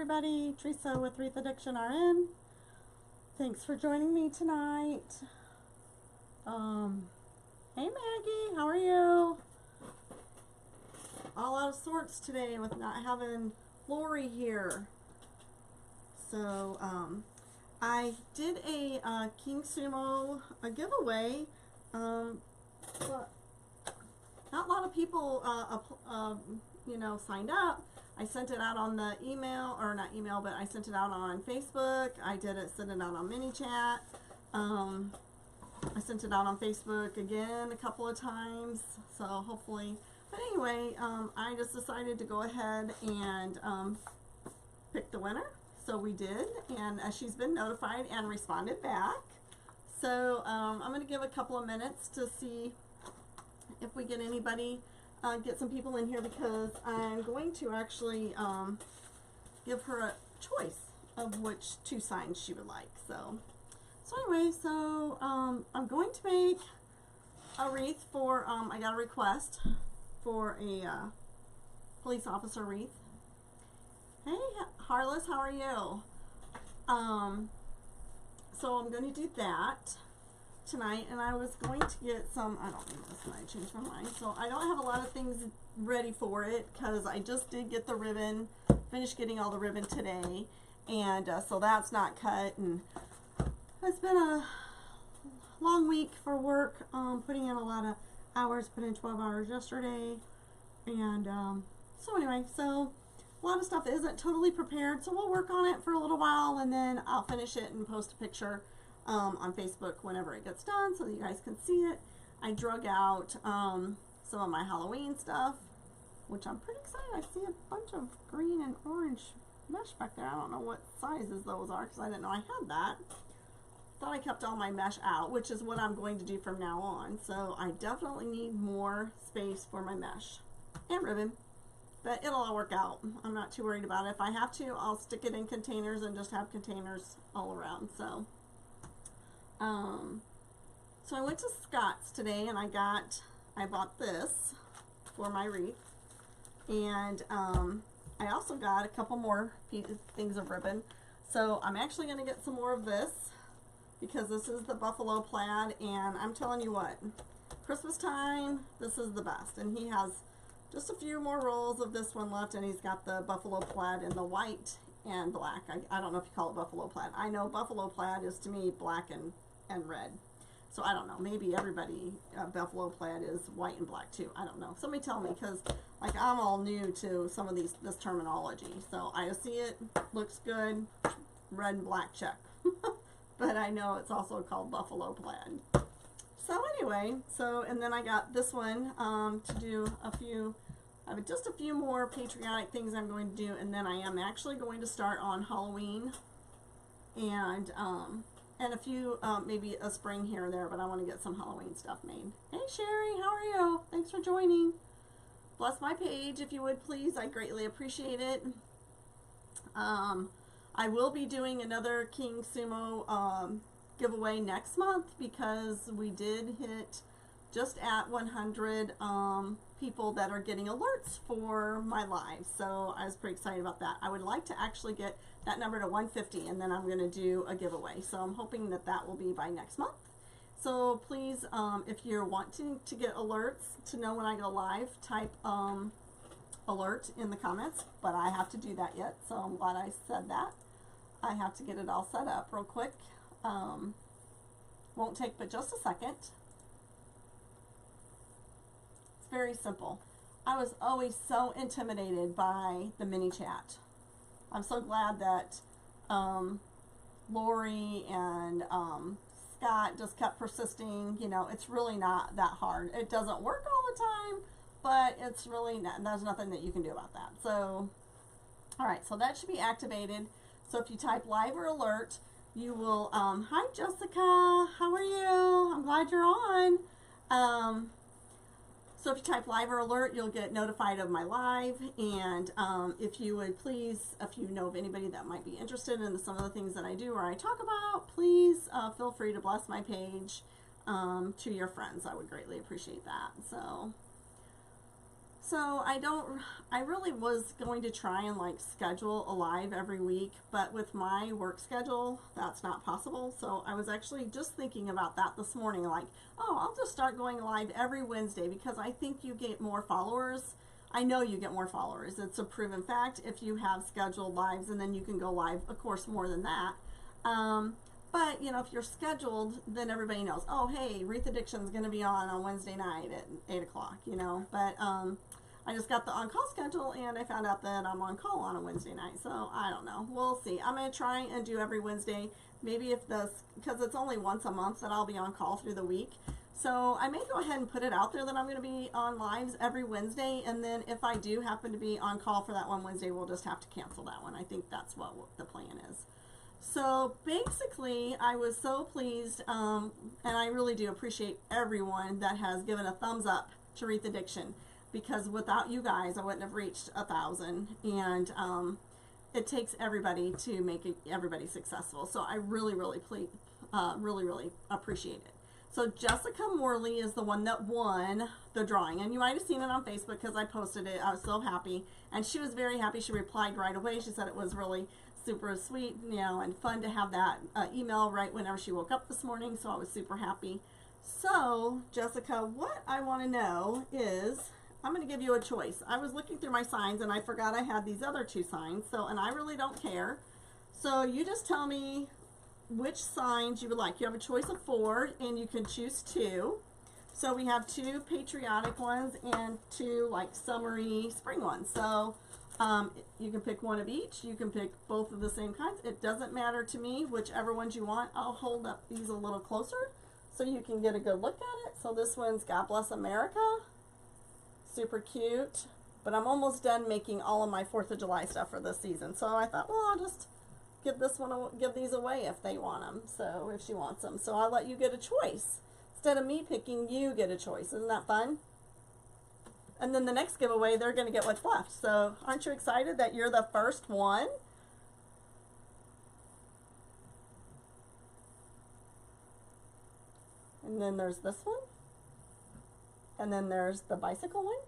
everybody, Teresa with Wreath Addiction RN. Thanks for joining me tonight. Hey Maggie, how are you? All out of sorts today with not having Lori here. So, I did a King Sumo giveaway, but not a lot of people, signed up. I sent it out on the email, or not email, but I sent it out on Facebook. I sent it out on ManyChat. I sent it out on Facebook again a couple of times, so hopefully. But anyway, I just decided to go ahead and pick the winner. So we did, and she's been notified and responded back. So I'm going to give a couple of minutes to see if we get anybody, get some people in here, because I'm going to actually give her a choice of which two signs she would like. So anyway, I'm going to make a wreath for, I got a request for a police officer wreath. Hey, Harless, how are you? So I'm going to do that tonight, and I was going to get some, I don't need this one, I changed my mind. So I don't have a lot of things ready for it, because I just did get the ribbon, finished getting all the ribbon today, and so that's not cut, and it's been a long week for work, putting in a lot of hours, put in 12 hours yesterday, and so anyway, so a lot of stuff isn't totally prepared, so we'll work on it for a little while, and then I'll finish it and post a picture on Facebook whenever it gets done, so that you guys can see it. I drug out some of my Halloween stuff, which I'm pretty excited. I see a bunch of green and orange mesh back there. I don't know what sizes those are, because I didn't know I had that. Thought I kept all my mesh out, which is what I'm going to do from now on. So I definitely need more space for my mesh and ribbon. But it'll all work out. I'm not too worried about it. If I have to, I'll stick it in containers and just have containers all around. So I went to Scott's today, and I bought this for my wreath, and I also got a couple more things of ribbon. So I'm actually going to get some more of this, because this is the buffalo plaid, and I'm telling you what, Christmas time, this is the best. And he has just a few more rolls of this one left, and he's got the buffalo plaid in the white and black. I don't know if you call it buffalo plaid. I know buffalo plaid is, to me, black and red. So I don't know, maybe everybody, buffalo plaid is white and black too. I don't know. Somebody tell me, because like I'm all new to some of this terminology. So I see it, looks good, red and black, check. But I know it's also called buffalo plaid. So anyway, and then I got this one to do just a few more patriotic things I'm going to do, and then I am actually going to start on Halloween, and a few, maybe a spring here and there, but I want to get some Halloween stuff made. Hey Sherry, how are you? Thanks for joining. Bless my page if you would, please. I greatly appreciate it. I will be doing another King Sumo giveaway next month, because we did hit just at 100 people that are getting alerts for my live. So I was pretty excited about that. I would like to actually get that number to 150, and then I'm going to do a giveaway. So I'm hoping that that will be by next month. So please, if you're wanting to get alerts to know when I go live, type alert in the comments, but I have to do that yet. So I'm glad I said that. I have to get it all set up real quick. Won't take but just a second. It's very simple. I was always so intimidated by the ManyChat. I'm so glad that Lori and Scott just kept persisting. You know, it's really not that hard. It doesn't work all the time, but it's really not, there's nothing that you can do about that. So, all right, so that should be activated. So if you type live or alert, you will, hi Jessica, how are you? I'm glad you're on. So if you type live or alert, you'll get notified of my live, and if you would please, if you know of anybody that might be interested in some of the things that I do or I talk about, please feel free to bless my page to your friends. I would greatly appreciate that. So I really was going to try and like schedule a live every week, but with my work schedule, that's not possible. So I was actually just thinking about that this morning, like, oh, I'll just start going live every Wednesday because I think you get more followers. I know you get more followers. It's a proven fact if you have scheduled lives, and then you can go live, of course, more than that. But, you know, if you're scheduled, then everybody knows, oh, hey, Wreath Addiction is going to be on Wednesday night at 8 o'clock, you know. But I just got the on-call schedule, and I found out that I'm on call on a Wednesday night. So, I don't know. We'll see. I'm going to try and do every Wednesday. Maybe if because it's only once a month that I'll be on call through the week. So, I may go ahead and put it out there that I'm going to be on lives every Wednesday. And then if I do happen to be on call for that one Wednesday, we'll just have to cancel that one. I think that's what the plan is. So basically, I was so pleased, and I really do appreciate everyone that has given a thumbs up to Wreath Addiction, because without you guys, I wouldn't have reached 1,000, and it takes everybody to make everybody successful. So I really, really appreciate it. So Jessica Morley is the one that won the drawing, and you might have seen it on Facebook because I posted it. I was so happy, and she was very happy. She replied right away. She said it was really super sweet, you know, and fun to have that email right whenever she woke up this morning, so I was super happy. So, Jessica, what I want to know is, I'm going to give you a choice. I was looking through my signs, and I forgot I had these other 2 signs, so, and I really don't care. So, you just tell me which signs you would like. You have a choice of 4, and you can choose 2. So, we have 2 patriotic ones and 2, like, summery spring ones. So, you can pick one of each. You can pick both of the same kinds. It doesn't matter to me, whichever ones you want. I'll hold up these a little closer so you can get a good look at it. So this one's God Bless America. Super cute. But I'm almost done making all of my 4th of July stuff for this season. So I thought, well, I'll just give these away if they want them. So if she wants them. So I'll let you get a choice. Instead of me picking, you get a choice. Isn't that fun? And then the next giveaway, they're going to get what's left. So aren't you excited that you're the first one? And then there's this one. And then there's the bicycle one.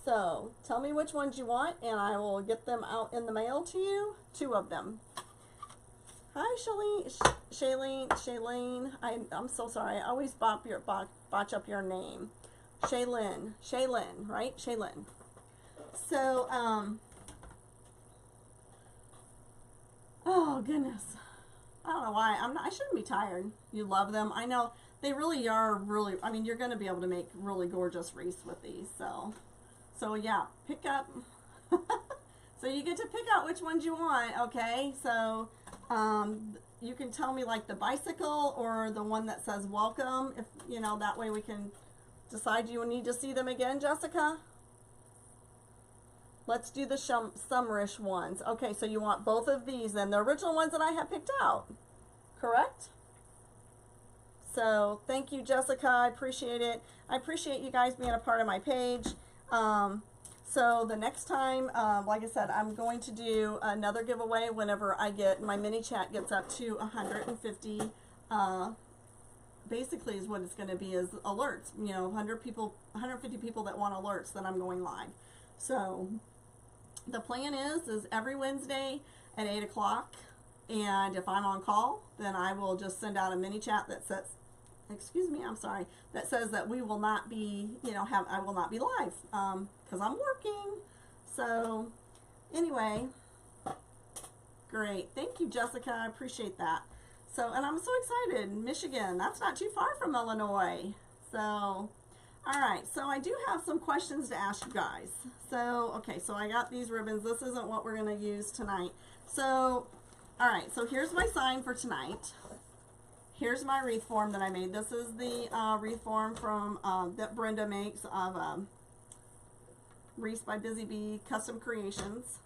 So tell me which ones you want, and I will get them out in the mail to you. 2 of them. Hi, Shailene. I'm so sorry. I always botch up your name. Shaylin, right? Shaylin. So, oh goodness. I don't know why. I shouldn't be tired. You love them. I know they really are I mean, you're going to be able to make really gorgeous wreaths with these. So yeah, pick up. So you get to pick out which ones you want, okay? So, you can tell me like the bicycle or the one that says welcome, if, you know, that way we can decide you need to see them again, Jessica? Let's do the summerish ones. Okay, so you want both of these then, the original ones that I have picked out, correct? So thank you, Jessica. I appreciate it. I appreciate you guys being a part of my page. So the next time, like I said, I'm going to do another giveaway whenever my mini chat gets up to 150 basically is what it's going to be is alerts, you know, 150 people that want alerts that I'm going live. So the plan is every Wednesday at 8 o'clock, and if I'm on call, then I will just send out a mini chat that says, excuse me, I'm sorry, that says that we will not be, you know, I will not be live, because I'm working. So anyway, great. Thank you, Jessica. I appreciate that. So, and I'm so excited. Michigan, that's not too far from Illinois. So, all right. So I do have some questions to ask you guys. So, okay. So I got these ribbons. This isn't what we're going to use tonight. So, all right. So here's my sign for tonight. Here's my wreath form that I made. This is the wreath form from that Brenda makes of Wreaths by Busy Bee Custom Creations.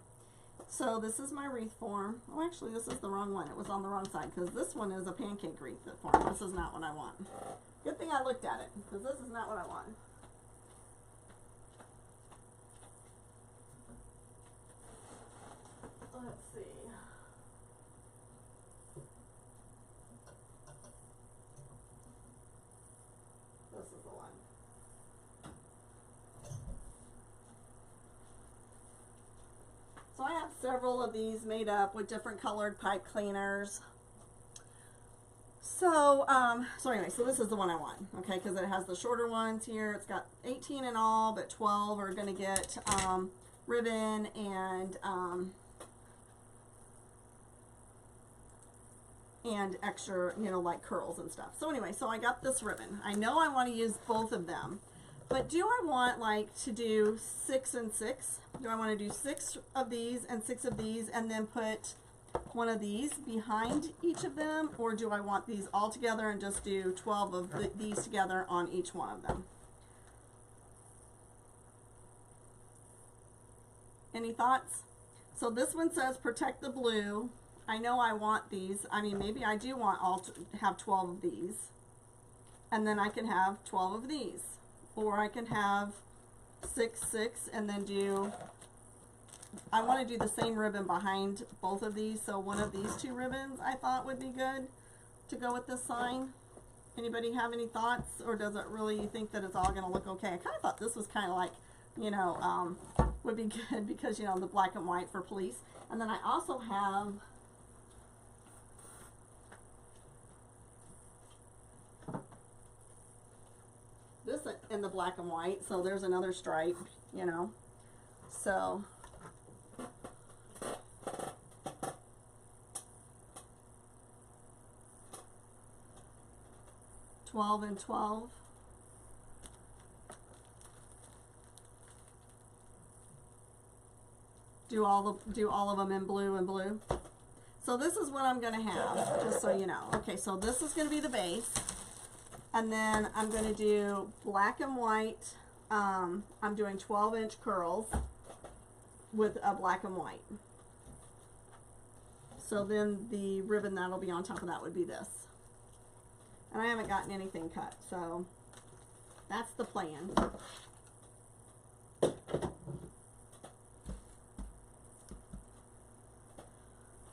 So this is my wreath form. Oh, actually, this is the wrong one. It was on the wrong side because this one is a pancake wreath form. This is not what I want. Good thing I looked at it because this is not what I want. Let's see. This is the one. several of these made up with different colored pipe cleaners. So, so anyway, so this is the one I want, okay, because it has the shorter ones here. It's got 18 in all, but 12 are going to get ribbon and extra, you know, like curls and stuff. So anyway, so I got this ribbon. I know I want to use both of them, but do I want like to do 6 and 6? Do I want to do 6 of these and 6 of these and then put one of these behind each of them, or do I want these all together and just do 12 of these together on each one of them? Any thoughts? So this one says protect the blue. I know I want these. I mean, maybe I do want all to have 12 of these, and then I can have 12 of these, or I can have 6, 6, and then do, I want to do the same ribbon behind both of these, so one of these 2 ribbons I thought would be good to go with this sign. Anybody have any thoughts, or does it really, you think that it's all going to look okay? I kind of thought this was kind of like, you know, would be good because, you know, the black and white for police. And then I also have this in the black and white, so there's another stripe, you know. So $12 and $12. Do all of them in blue and blue. So this is what I'm going to have, just so you know. Okay, so this is going to be the base, and then I'm going to do black and white. I'm doing 12-inch curls with a black and white. So then the ribbon that'll be on top of that would be this. And I haven't gotten anything cut, so that's the plan.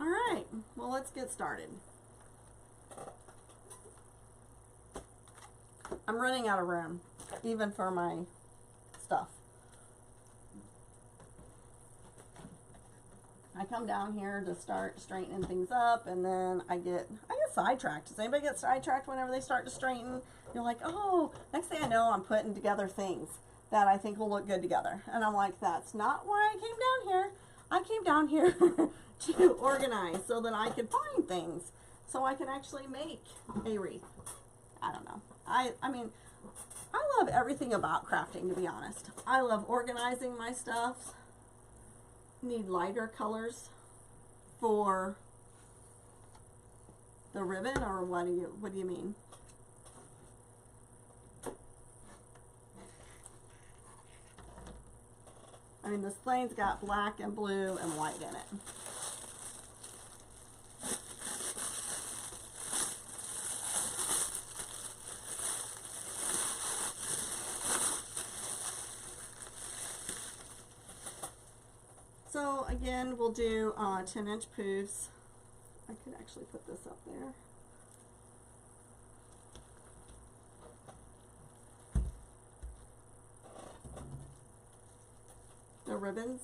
All right, well, let's get started. I'm running out of room, even for my stuff. I come down here to start straightening things up, and then I get sidetracked. Does anybody get sidetracked whenever they start to straighten? You're like, oh, next thing I know, I'm putting together things that I think will look good together. And I'm like, that's not why I came down here. I came down here to organize so that I could find things, so I can actually make a wreath. I don't know. I mean, I love everything about crafting, to be honest. I love organizing my stuff. Need lighter colors for the ribbon, or what do you mean? I mean, this plane's got black and blue and white in it. So again, we'll do 10-inch poofs. I could actually put this up there. The ribbons.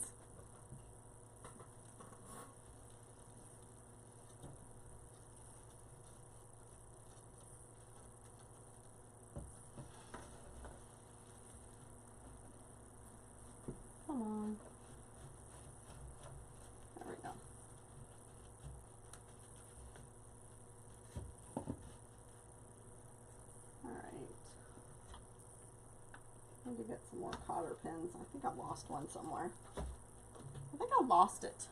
Come on. There we go. All right. I need to get some more cotter pins. I think I lost one somewhere. I think I lost it.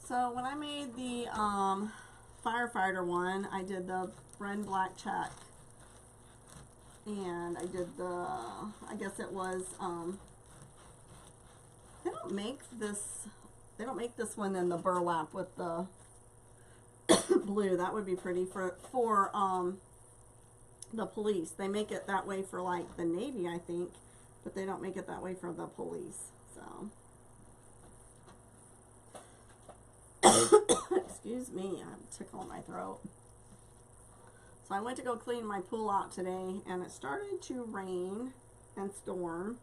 So when I made the firefighter one, I did the red and black check, and I did the, I guess it was, they don't make this one in the burlap with the blue. That would be pretty for the police. They make it that way for like the Navy, I think, but they don't make it that way for the police. So excuse Excuse me, I have a tickle in my throat. So I went to go clean my pool out today, and it started to rain and storm.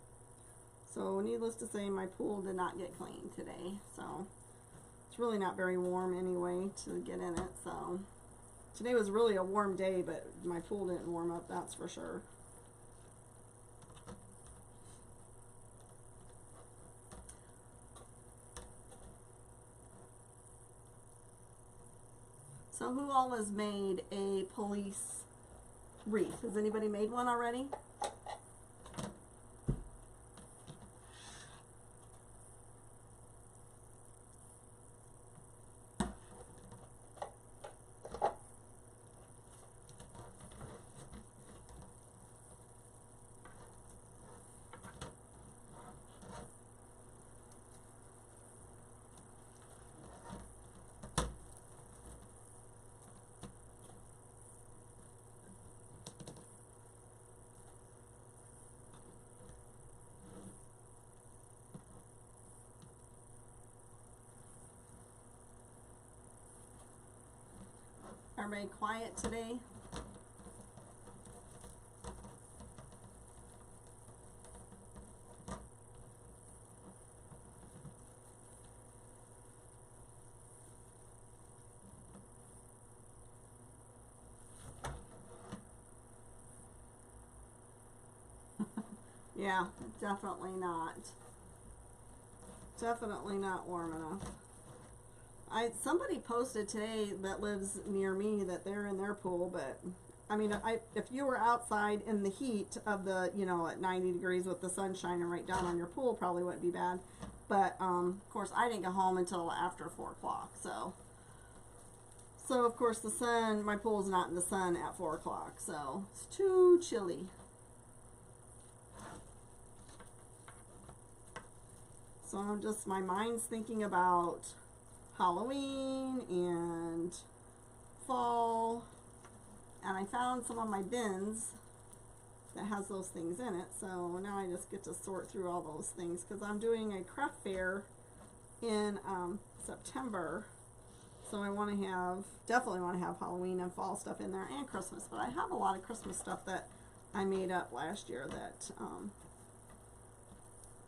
So needless to say, my pool did not get cleaned today. So it's really not very warm anyway to get in it. So today was really a warm day, but my pool didn't warm up, that's for sure. So who all has made a police wreath? Has anybody made one already? Everybody quiet today? Yeah, definitely not. Definitely not warm enough. Somebody posted today that lives near me that they're in their pool, but I mean, if you were outside in the heat of the, you know, at 90 degrees with the sun shining right down on your pool, probably wouldn't be bad. But of course, I didn't get home until after 4 o'clock. So of course the sun, my pool's not in the sun at 4 o'clock, so it's too chilly. So I'm just, my mind's thinking about Halloween and fall, and I found some of my bins that has those things in it, so now I just get to sort through all those things because I'm doing a craft fair in September, so I want to have, definitely want to have Halloween and fall stuff in there and Christmas, but I have a lot of Christmas stuff that I made up last year that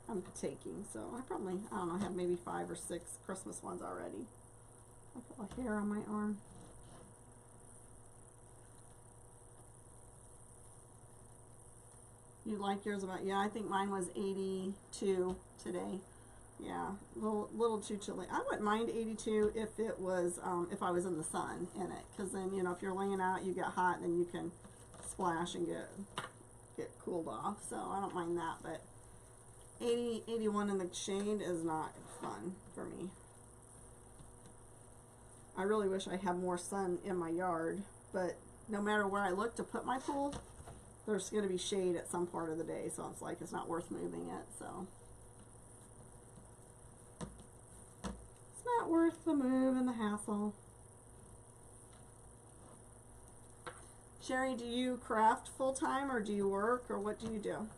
I'm taking, so I probably, I don't know, have maybe 5 or 6 Christmas ones already. I feel a hair on my arm. You like yours about, yeah, I think mine was 82 today. Yeah, little too chilly. I wouldn't mind 82 if it was, if I was in the sun in it, because then, you know, if you're laying out, you get hot, then you can splash and get cooled off, so I don't mind that, but 80, 81 in the shade is not fun for me. I really wish I had more sun in my yard, but no matter where I look to put my pool, there's going to be shade at some part of the day, so it's like it's not worth moving it, so. It's not worth the move and the hassle. Sherry, do you craft full-time, or do you work, or what do you do?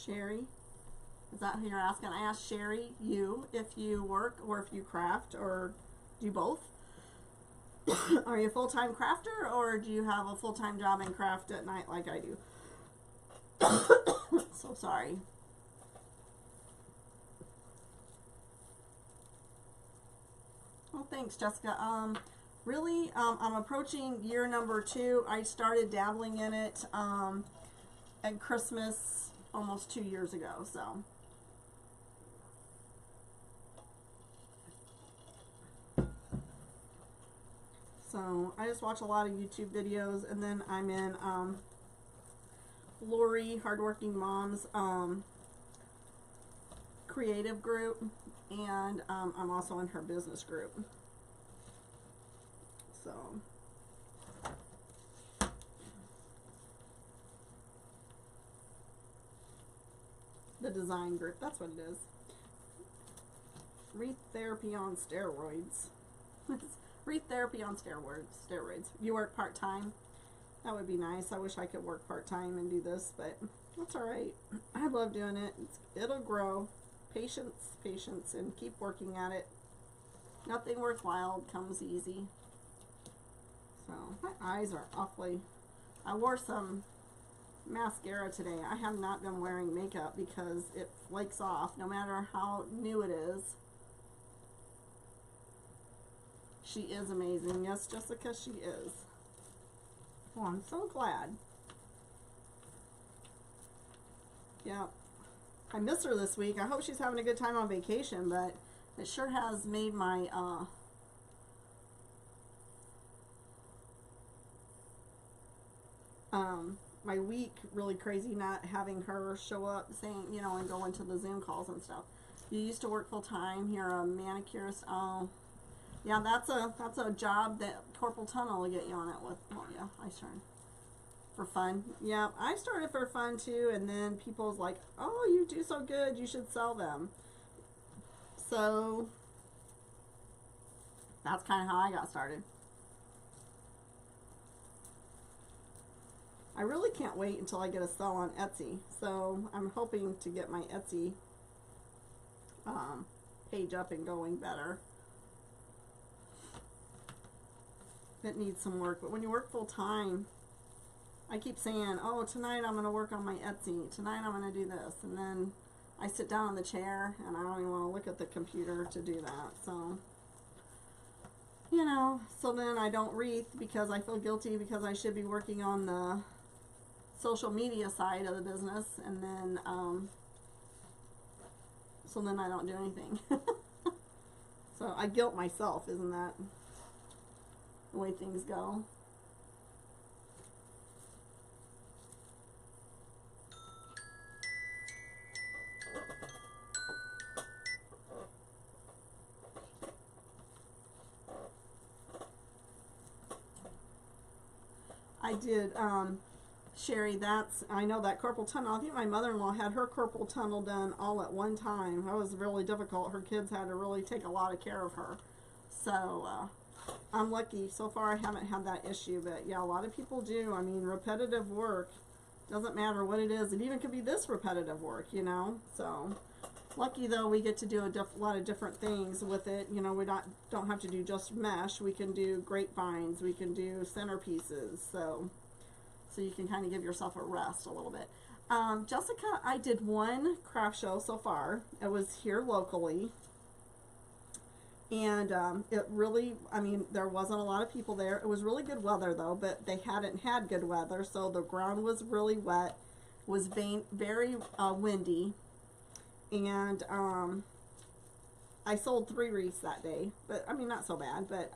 Sherry, is that who you're asking? I asked Sherry, you, if you work or if you craft or do both. Are you a full-time crafter, or do you have a full-time job and craft at night like I do? So sorry. Well, thanks, Jessica. Really, I'm approaching year number 2. I started dabbling in it at Christmas almost 2 years ago, so So I just watch a lot of YouTube videos, and then I'm in Lori, Hardworking Moms creative group, and I'm also in her business group. So the design group, that's what it is. Wreath therapy on steroids. Wreath therapy on steroids. You work part-time? That would be nice. I wish I could work part-time and do this, but that's alright. I love doing it. It'll grow. Patience, patience, and keep working at it. Nothing worthwhile comes easy. So, my eyes are awfully... I wore some mascara today. I have not been wearing makeup because it flakes off no matter how new it is. She is amazing. Yes, Jessica, she is. Oh, I'm so glad. Yeah. I miss her this week. I hope she's having a good time on vacation, but it sure has made my my week really crazy, not having her show up, saying, you know, and go into the Zoom calls and stuff. You used to work full time. You're a manicurist. Oh, yeah, that's a job that Corporal Tunnel will get you on it with. Oh yeah, I started for fun. Yeah, I started for fun too, and then people's like, oh, you do so good, you should sell them. So that's kind of how I got started. I really can't wait until I get a sell on Etsy. So I'm hoping to get my Etsy page up and going better. It needs some work, but when you work full time, I keep saying, oh, tonight I'm going to work on my Etsy. Tonight I'm going to do this. And then I sit down in the chair and I don't even want to look at the computer to do that. So, you know, so then I don't wreath because I feel guilty because I should be working on the social media side of the business, and then so then I don't do anything. So I guilt myself. Isn't that the way things go? I did Sherry, I know that carpal tunnel. I think my mother-in-law had her carpal tunnel done all at one time. That was really difficult. Her kids had to really take a lot of care of her. So, I'm lucky. So far, I haven't had that issue. But, yeah, a lot of people do. I mean, repetitive work, doesn't matter what it is. It even could be this repetitive work, you know. So, lucky, though, we get to do a lot of different things with it. You know, we don't have to do just mesh. We can do grapevines. We can do centerpieces. So you can kind of give yourself a rest a little bit. Jessica, I did one craft show so far. It was here locally. And it really, I mean, there wasn't a lot of people there. It was really good weather, though, but they hadn't had good weather, so the ground was really wet. It was very windy. And I sold 3 wreaths that day. But, I mean, not so bad, but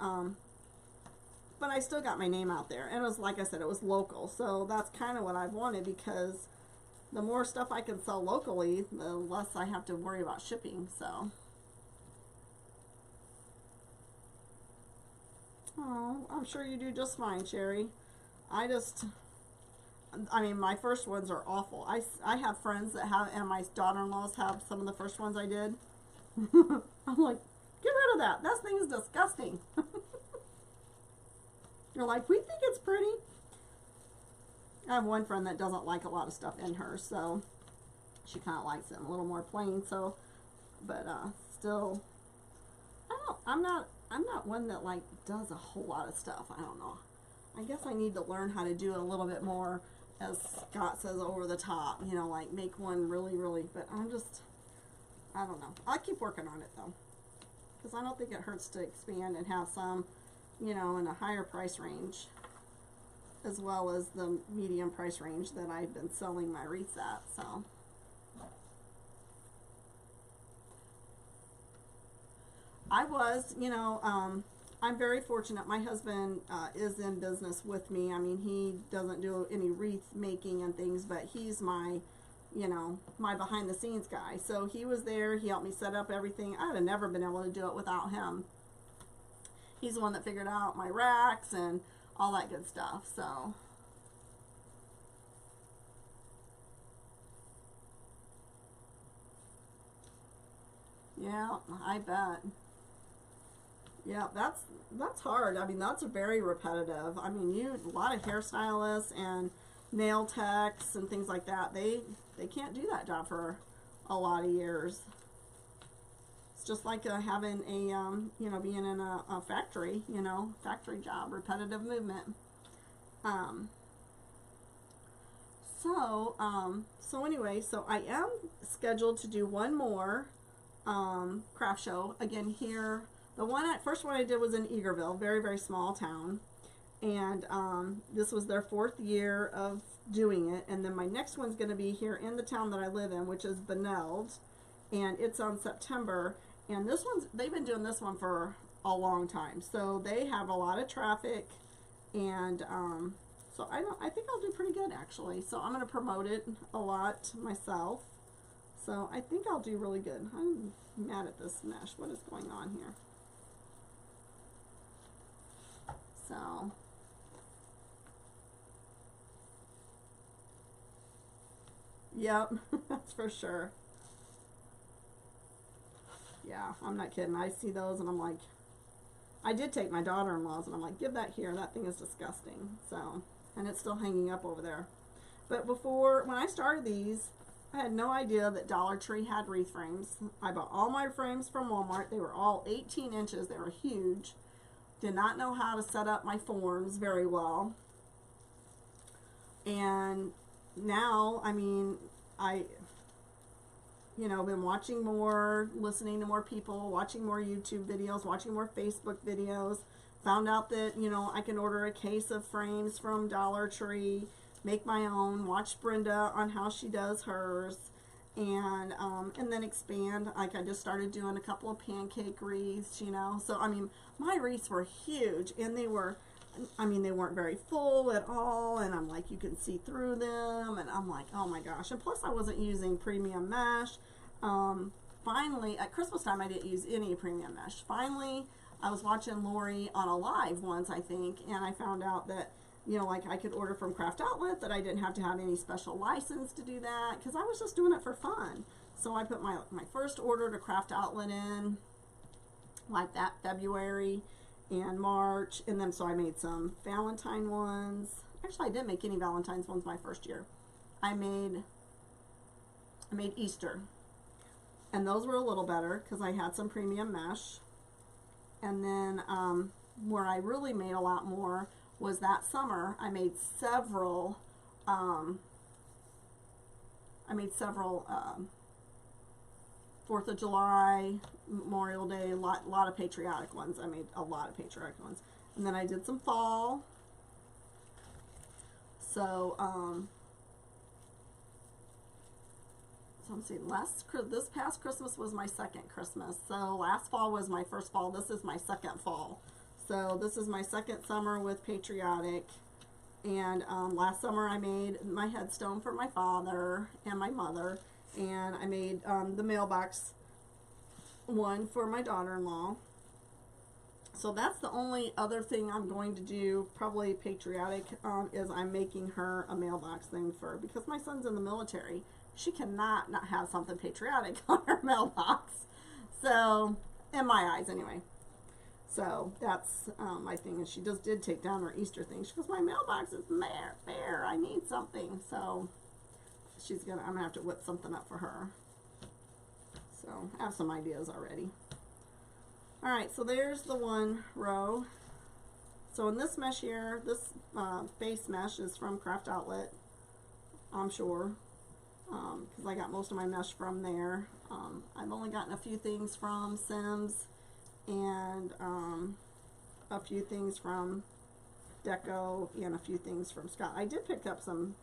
I still got my name out there. And it was, like I said, it was local. So that's kind of what I've wanted, because the more stuff I can sell locally, the less I have to worry about shipping. So, oh, I'm sure you do just fine, Sherry. I mean, my first ones are awful. I have friends that have, and my daughter-in-laws have some of the first ones I did. I'm like, get rid of that. That thing's disgusting. You're like, we think it's pretty. I have one friend that doesn't like a lot of stuff in her, so she kind of likes it a little more plain. So, but still, I'm not one that like does a whole lot of stuff. I don't know. I guess I need to learn how to do a little bit more, as Scott says, over the top. You know, like make one really, really. But I don't know. I'll keep working on it though, because I don't think it hurts to expand and have some, you know, in a higher price range, as well as the medium price range that I've been selling my wreaths at. So, I was, you know, I'm very fortunate. My husband is in business with me. I mean, he doesn't do any wreath making and things, but he's my, you know, my behind the scenes guy. So he was there. He helped me set up everything. I would have never been able to do it without him. He's the one that figured out my racks and all that good stuff. So yeah, I bet. Yeah, that's hard. I mean, that's very repetitive. I mean, a lot of hairstylists and nail techs and things like that, they can't do that job for a lot of years. It's just like having a you know, being in a factory, you know, factory job, repetitive movement. Um, so anyway, so I am scheduled to do one more craft show again here. The first one I did was in Eagerville, very, very small town. And this was their 4th year of doing it. And then my next one's going to be here in the town that I live in, which is Beneld. And it's on September. And they've been doing this one for a long time. So they have a lot of traffic. And so I think I'll do pretty good, actually. So I'm going to promote it a lot myself. So I think I'll do really good. I'm mad at this mesh. What is going on here? So, yep, that's for sure. Yeah, I'm not kidding. I see those and I'm like, I did take my daughter-in-law's and I'm like, give that here. That thing is disgusting. So, and it's still hanging up over there. But when I started these, I had no idea that Dollar Tree had wreath frames. I bought all my frames from Walmart. They were all 18 inches. They were huge. Did not know how to set up my forms very well. And now, I mean, you know, been watching more, listening to more people, watching more YouTube videos, watching more Facebook videos. Found out that, you know, I can order a case of frames from Dollar Tree, make my own, watch Brenda on how she does hers, and then expand. Like, I just started doing a couple of pancake wreaths, you know. So, I mean, my wreaths were huge, and they weren't very full at all, and I'm like, you can see through them, and I'm like, oh my gosh. And plus, I wasn't using premium mesh. Finally, at Christmas time, I didn't use any premium mesh. Finally, I was watching Lori on a live once, I think, and I found out that, you know, like, I could order from Craft Outlet, that I didn't have to have any special license to do that, because I was just doing it for fun. So I put my first order to Craft Outlet in, like that February and March, and then so I made some Valentine ones. Actually, I didn't make any Valentine's ones my first year. I made Easter, and those were a little better because I had some premium mesh. And then where I really made a lot more was that summer. I made several 4th of July, Memorial Day, lot of patriotic ones. I made a lot of patriotic ones. And then I did some fall. So, so let's see, this past Christmas was my second Christmas. So last fall was my first fall. This is my second fall. So this is my second summer with patriotic. And last summer I made my headstone for my father and my mother. And I made the mailbox one for my daughter-in-law. So that's the only other thing I'm going to do, probably patriotic, is I'm making her a mailbox thing because my son's in the military. She cannot not have something patriotic on her mailbox. So, in my eyes anyway. So that's my thing. And she just did take down her Easter thing. She goes, my mailbox is bare. I need something. So I'm gonna have to whip something up for her. So I have some ideas already. All right, so there's the one row. So in this mesh here, this base mesh is from Craft Outlet, I'm sure, because I got most of my mesh from there. I've only gotten a few things from Sims and a few things from Deco and a few things from Scott. I did pick up some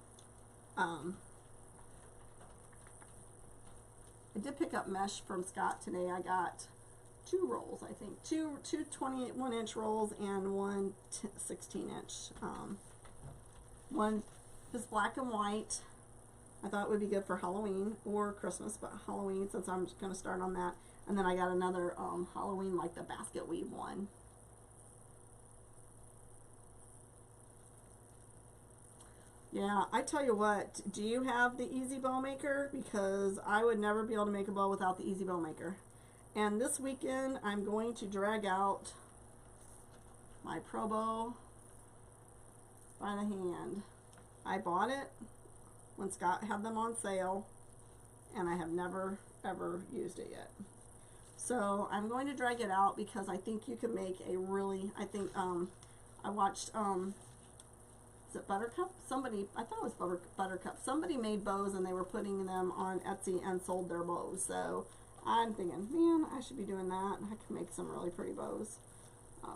I did pick up mesh from Scott today. I got two rolls, I think. Two 21-inch rolls and one 16-inch. One is black and white. I thought it would be good for Halloween or Christmas, but Halloween, since I'm just going to start on that. And then I got another Halloween, like the basket weave one. Yeah, I tell you what, do you have the Easy Bow Maker? Because I would never be able to make a bow without the Easy Bow Maker. And this weekend, I'm going to drag out my Pro Bow by the hand. I bought it when Scott had them on sale, and I have never, ever used it yet. So I'm going to drag it out because I think you can make a really, I watched, is it Buttercup? Somebody, I thought it was Buttercup. Somebody made bows and they were putting them on Etsy and sold their bows. So I'm thinking, man, I should be doing that. I could make some really pretty bows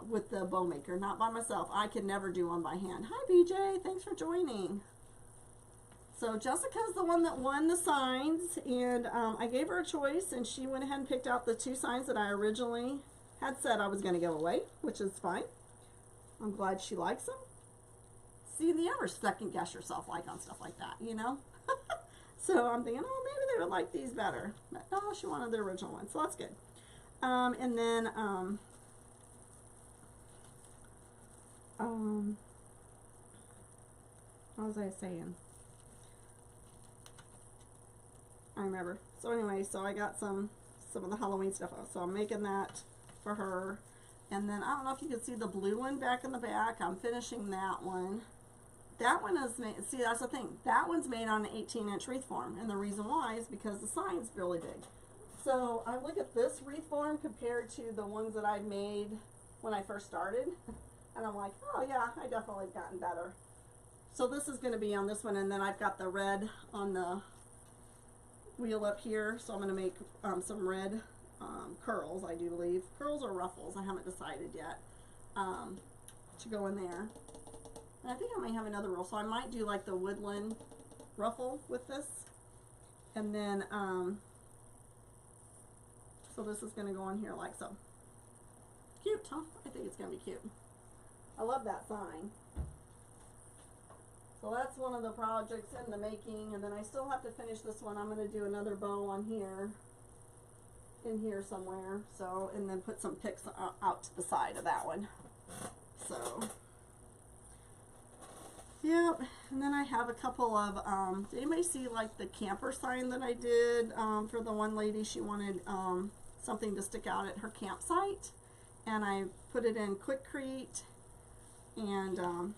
with the bow maker, not by myself. I could never do one by hand. Hi, BJ. Thanks for joining. So Jessica's the one that won the signs, and I gave her a choice, and she went ahead and picked out the two signs that I originally had said I was going to give away, which is fine. I'm glad she likes them. See, you ever second guess yourself like on stuff like that, you know? So I'm thinking, oh, maybe they would like these better. But no, she wanted the original one, so that's good. And then, what was I saying? I remember. So anyway, so I got some of the Halloween stuff out. So I'm making that for her. And then I don't know if you can see the blue one back in the back. I'm finishing that one. That one is made, see, that's the thing. That one's made on an 18-inch wreath form. And the reason why is because the sign's really big. So I look at this wreath form compared to the ones that I made when I first started. And I'm like, oh yeah, I definitely have gotten better. So this is going to be on this one. And then I've got the red on the wheel up here, so I'm going to make some red curls, I do believe. Curls or ruffles, I haven't decided yet, to go in there. And I think I might have another roll, so I might do like the woodland ruffle with this. And then, so this is going to go on here like so. Cute, huh? I think it's going to be cute. I love that sign. So that's one of the projects in the making, and then I still have to finish this one. I'm going to do another bow on here, in here somewhere, so, and then put some picks out to the side of that one. So, yep, and then I have a couple of, did anybody see like the camper sign that I did for the one lady? She wanted something to stick out at her campsite, and I put it in Quikrete, and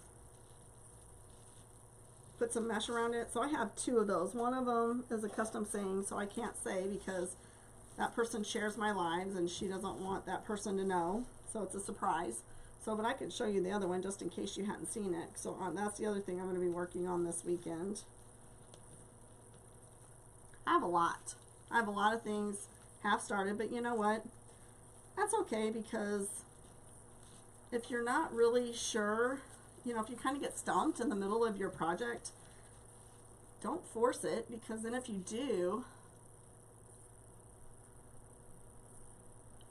put some mesh around it. So I have two of those. One of them is a custom saying, so I can't say because that person shares my lives and she doesn't want that person to know. So it's a surprise. So, but I can show you the other one just in case you hadn't seen it. So that's the other thing I'm going to be working on this weekend. I have a lot. I have a lot of things half started, but you know what? That's okay, because if you're not really sure, you know, if you kind of get stumped in the middle of your project, don't force it, because then if you do,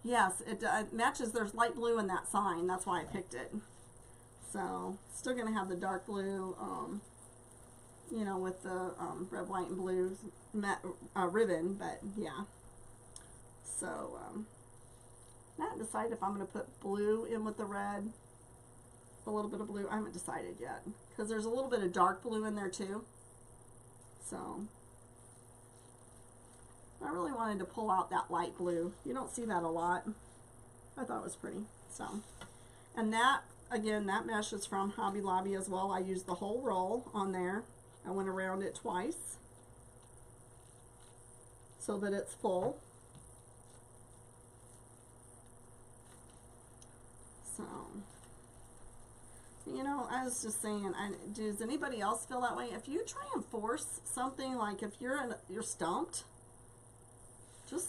yes, it matches. There's light blue in that sign. That's why I picked it. So, still going to have the dark blue, you know, with the red, white, and blue ribbon, but yeah. So, I haven't decided if I'm going to put blue in with the red. A little bit of blue. I haven't decided yet, because there's a little bit of dark blue in there too. So I really wanted to pull out that light blue. You don't see that a lot. I thought it was pretty. So, and that, again, that mesh is from Hobby Lobby as well. I used the whole roll on there. I went around it twice so that it's full. So, you know, I was just saying, does anybody else feel that way? If you try and force something, like if you're stumped, just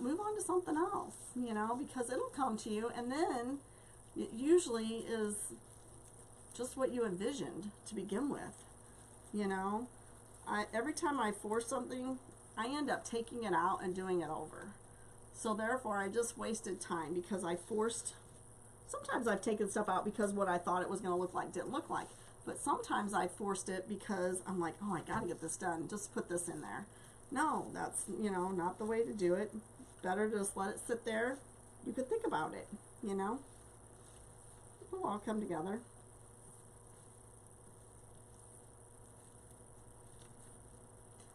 move on to something else, you know, because it'll come to you, and then it usually is just what you envisioned to begin with, you know. Every time I force something, I end up taking it out and doing it over. So therefore I just wasted time because I forced, sometimes I've taken stuff out because what I thought it was going to look like didn't look like. But sometimes I forced it because I'm like, oh, I got to get this done. Just put this in there. No, that's, you know, not the way to do it. Better just let it sit there. You could think about it, you know. It'll all come together.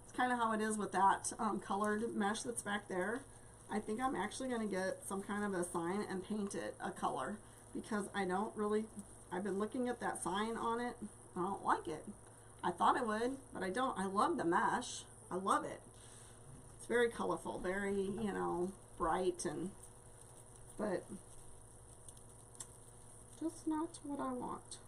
It's kind of how it is with that colored mesh that's back there. I think I'm actually going to get some kind of a sign and paint it a color because I don't really, I've been looking at that sign on it. I don't like it. I thought I would, but I don't. I love the mesh. I love it. It's very colorful, very, you know, bright, and but just not what I want.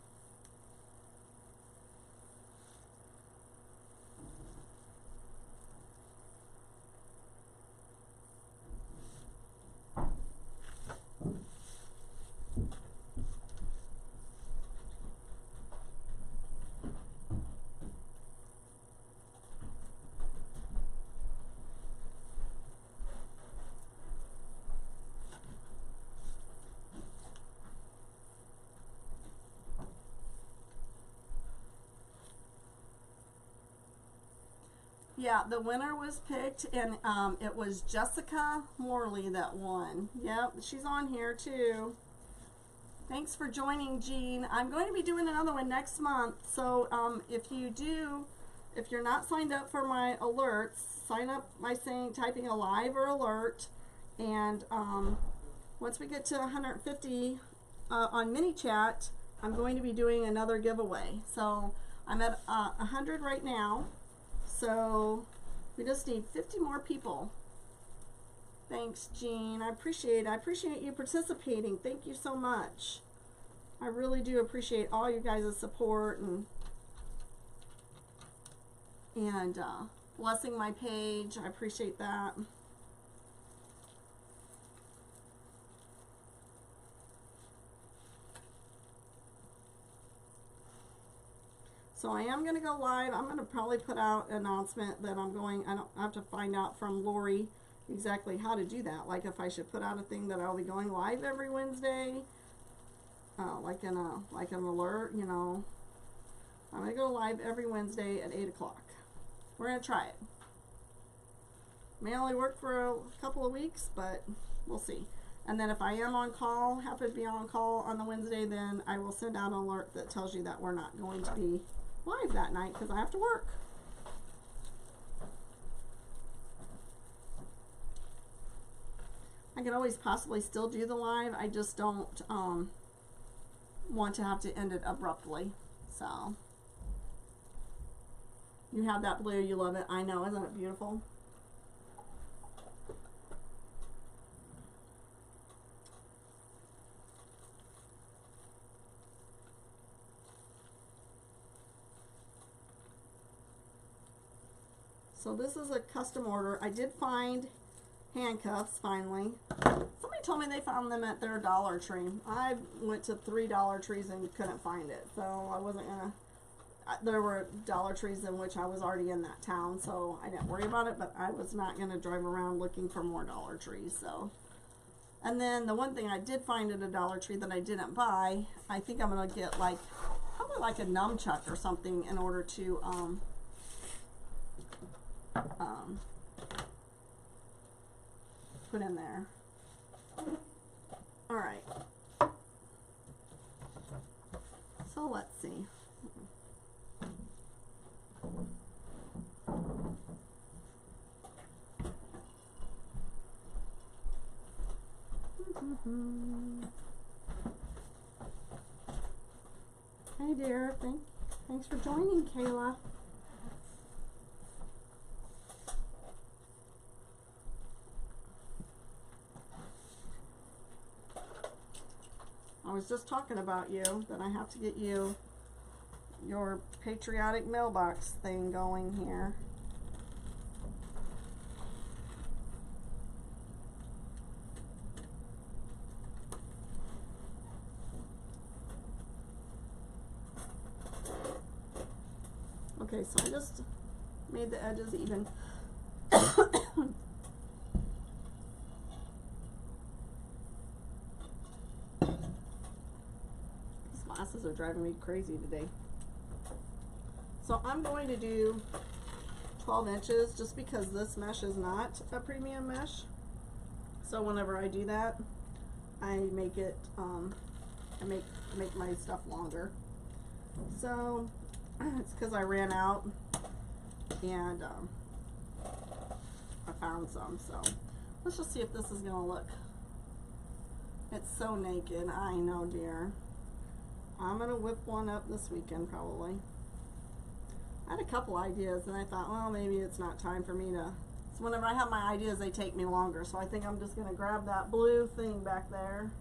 Yeah, the winner was picked, and it was Jessica Morley that won. Yep, she's on here too. Thanks for joining, Jean. I'm going to be doing another one next month, so if you're not signed up for my alerts, sign up by typing a live or alert, and once we get to 150 on mini chat, I'm going to be doing another giveaway. So I'm at 100 right now. So we just need 50 more people. Thanks, Jean. I appreciate you participating. Thank you so much. I really do appreciate all you guys' support and blessing my page. I appreciate that. So I am going to go live. I'm going to probably put out an announcement that I don't have to find out from Lori exactly how to do that. Like if I should put out a thing that I'll be going live every Wednesday, like an alert, you know. I'm going to go live every Wednesday at 8 o'clock. We're going to try it. May only work for a couple of weeks, but we'll see. And then if I am on call, happen to be on call on the Wednesday, then I will send out an alert that tells you that we're not going to be live that night because I have to work. I could always possibly still do the live. I just don't want to have to end it abruptly. So you have that blue, you love it. I know, isn't it beautiful? So this is a custom order. I did find handcuffs finally. Somebody told me they found them at their Dollar Tree. I went to 3 Dollar Trees and couldn't find it. So I wasn't gonna, there were Dollar Trees in which I was already in that town, so I didn't worry about it, but I was not gonna drive around looking for more Dollar Trees, so. And then the one thing I did find at a Dollar Tree that I didn't buy, I think I'm gonna get like, probably like a nunchuck or something in order to, put in there. All right. So let's see. Hey dear, thanks for joining, Kayla. I was just talking about you, that I have to get you your patriotic mailbox thing going here. Okay, so I just made the edges even. glasses are driving me crazy today. So I'm going to do 12 inches just because this mesh is not a premium mesh. So whenever I do that, I make it, I make my stuff longer. So it's because I ran out and I found some. So let's just see if this is gonna look. It's so naked, I know, dear. I'm gonna whip one up this weekend probably. I had a couple ideas and I thought, well, maybe it's not time for me to. So whenever I have my ideas, they take me longer. So I think I'm just gonna grab that blue thing back there,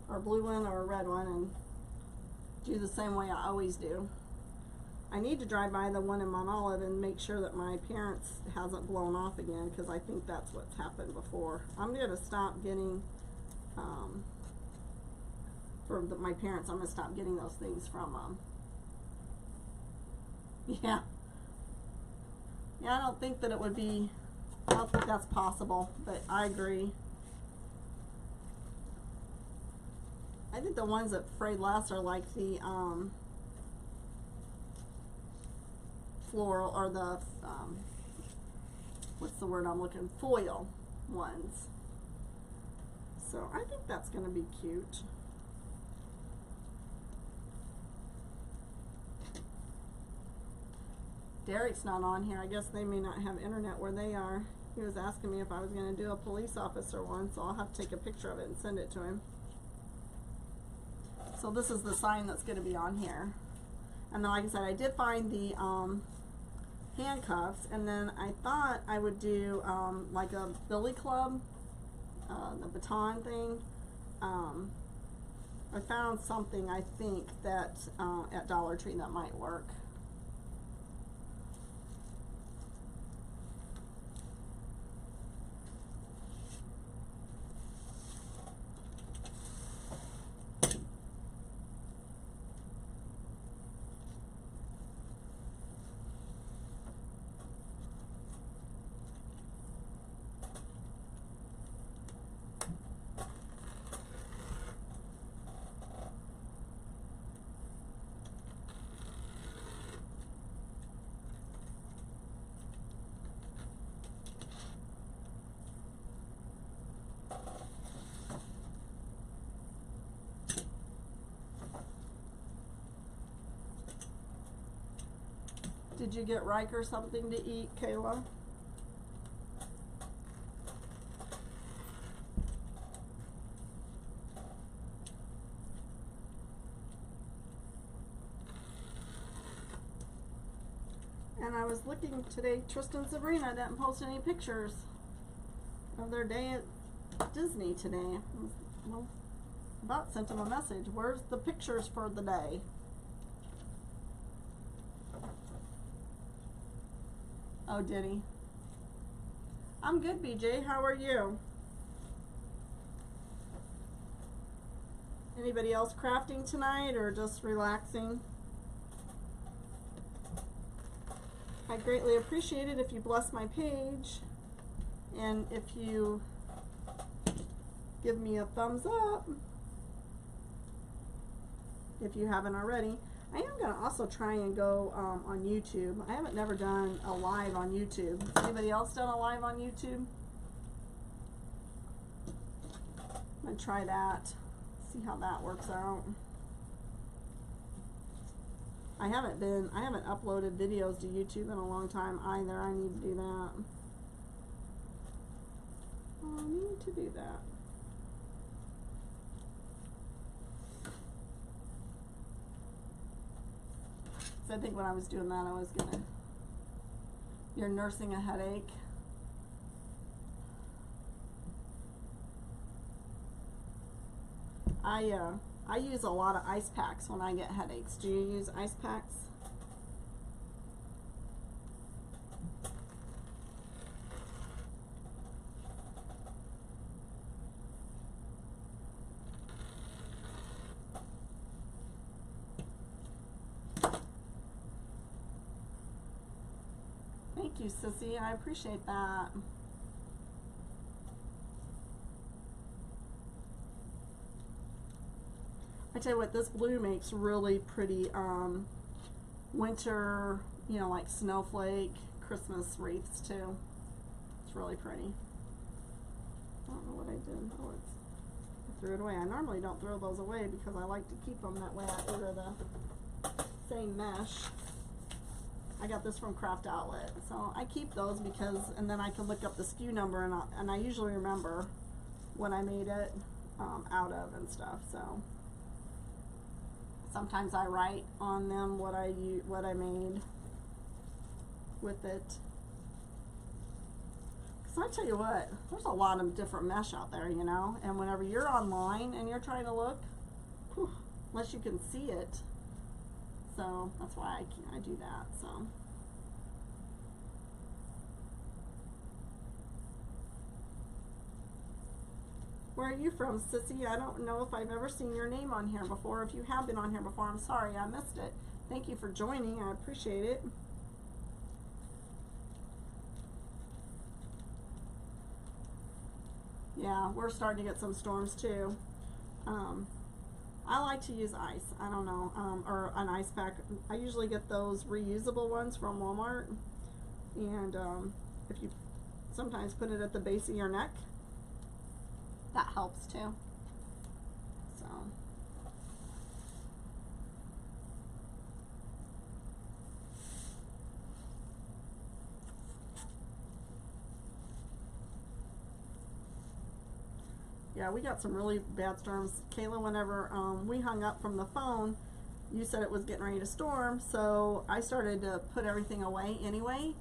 or blue one or a red one, and do the same way I always do. I need to drive by the one in Mount Olive and make sure that my appearance hasn't blown off again, because I think that's what's happened before. I'm gonna stop getting, for my parents, I'm gonna stop getting those things from, yeah, I don't think that it would be, I don't think that's possible, but I agree. I think the ones that frayed less are like the floral, or the what's the word I'm looking, foil ones. So I think that's going to be cute. Derek's not on here. I guess they may not have internet where they are. He was asking me if I was going to do a police officer one, so I'll have to take a picture of it and send it to him. So this is the sign that's going to be on here. And then, like I said, I did find the handcuffs, and then I thought I would do like a billy club, the baton thing. I found something, I think, that at Dollar Tree that might work. Did you get Riker something to eat, Kayla? And I was looking today, Tristan and Sabrina didn't post any pictures of their day at Disney today. Well, about sent them a message. Where's the pictures for the day? Oh, did he? I'm good, BJ. How are you? Anybody else crafting tonight or just relaxing? I greatly appreciate it if you bless my page and if you give me a thumbs up if you haven't already. I am going to also try and go on YouTube. I haven't never done a live on YouTube. Anybody else done a live on YouTube? I'm going to try that, see how that works out. I haven't uploaded videos to YouTube in a long time either. I need to do that. I need to do that. I think when I was doing that, I was gonna. You're nursing a headache. I use a lot of ice packs when I get headaches. Do you use ice packs? Thank you, Sissy. I appreciate that. I tell you what, this blue makes really pretty winter, you know, like snowflake, Christmas wreaths too. It's really pretty. I don't know what I did. Oh, I threw it away. I normally don't throw those away because I like to keep them that way. I order the same mesh. I got this from Craft Outlet, so I keep those because, and then I can look up the SKU number, and I usually remember what I made it out of and stuff. So sometimes I write on them what I made with it. Because I tell you what, there's a lot of different mesh out there, you know, and whenever you're online and you're trying to look, whew, unless you can see it, so that's why I do that. So where are you from, Sissy? I don't know if I've ever seen your name on here before. If you have been on here before, I'm sorry I missed it. Thank you for joining. I appreciate it. Yeah, we're starting to get some storms too. I like to use ice. I don't know, or an ice pack. I usually get those reusable ones from Walmart, and if you sometimes put it at the base of your neck, that helps too. So yeah, we got some really bad storms. Kayla, whenever we hung up from the phone, you said it was getting ready to storm, so I started to put everything away anyway,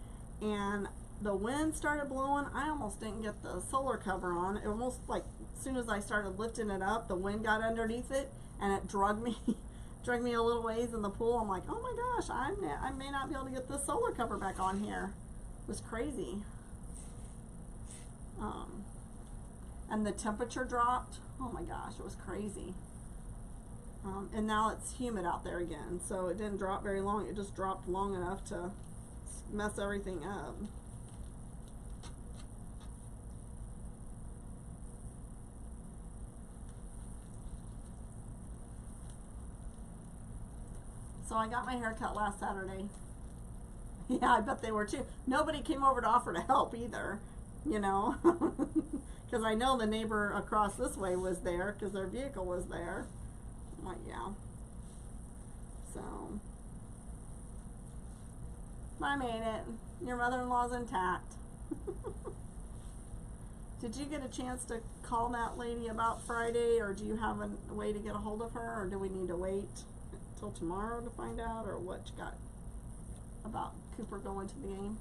and the wind started blowing. I almost didn't get the solar cover on. It almost, like, as soon as I started lifting it up, the wind got underneath it, and it drug me drug me a little ways in the pool. I'm like, oh my gosh, I may not be able to get the solar cover back on here. It was crazy. And the temperature dropped. Oh my gosh, it was crazy. And now it's humid out there again, so it didn't drop very long. It just dropped long enough to mess everything up. So I got my hair cut last Saturday. Yeah, I bet they were too. Nobody came over to offer to help either, you know, because I know the neighbor across this way was there because their vehicle was there. I'm like, yeah. So, I made it. Your mother-in-law's intact. Did you get a chance to call that lady about Friday, or do you have a way to get a hold of her, or do we need to wait till tomorrow to find out, or what you got about Cooper going to the game?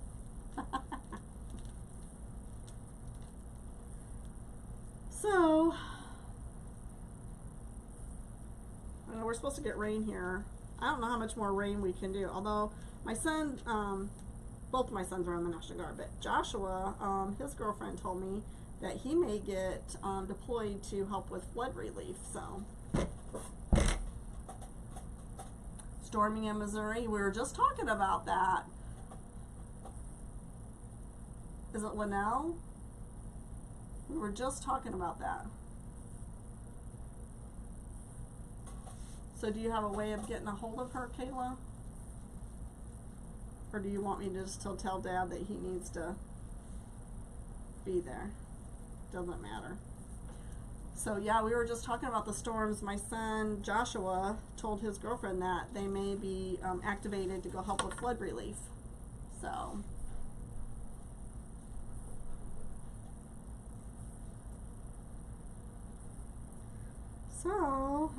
So, I know we're supposed to get rain here. I don't know how much more rain we can do, although my son, both my sons are in the National Guard, but Joshua, his girlfriend told me that he may get deployed to help with flood relief. So, storming in Missouri, we were just talking about that. Is it Linnell? We were just talking about that. So do you have a way of getting a hold of her, Kayla? Or do you want me to just tell Dad that he needs to be there? Doesn't matter. So yeah, we were just talking about the storms. My son Joshua told his girlfriend that they may be activated to go help with flood relief. So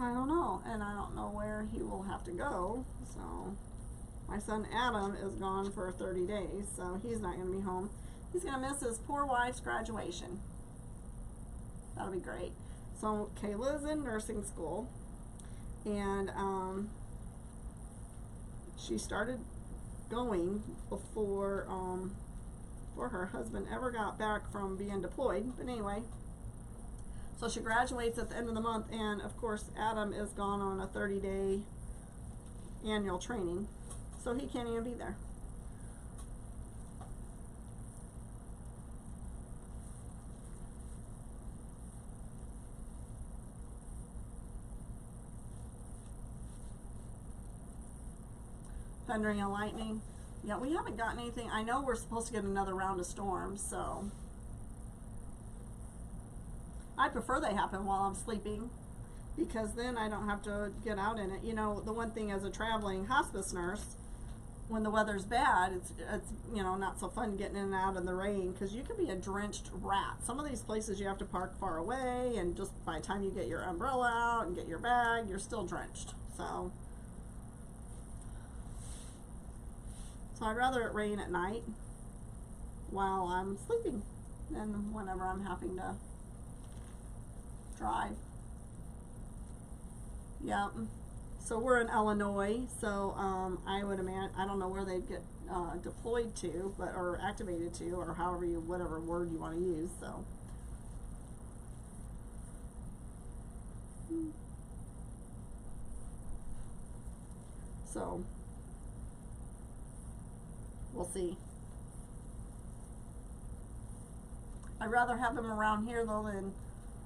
I don't know, and I don't know where he will have to go. So my son Adam is gone for 30 days, so he's not going to be home. He's going to miss his poor wife's graduation. That'll be great. So Kayla is in nursing school, and she started going before her husband ever got back from being deployed. But anyway, so she graduates at the end of the month, and of course Adam is gone on a 30-day annual training, so he can't even be there. thundering and lightning. Yeah, we haven't gotten anything. I know we're supposed to get another round of storms, so I prefer they happen while I'm sleeping, because then I don't have to get out in it. You know, the one thing as a traveling hospice nurse, when the weather's bad, it's you know, not so fun getting in and out in the rain, because you can be a drenched rat. Some of these places you have to park far away, and just by the time you get your umbrella out and get your bag, you're still drenched. So I'd rather it rain at night while I'm sleeping than whenever I'm having to drive. Yep. So we're in Illinois, so I would imagine, I don't know where they'd get deployed to, but or activated to, or however you, whatever word you want to use. So we'll see. I'd rather have them around here though than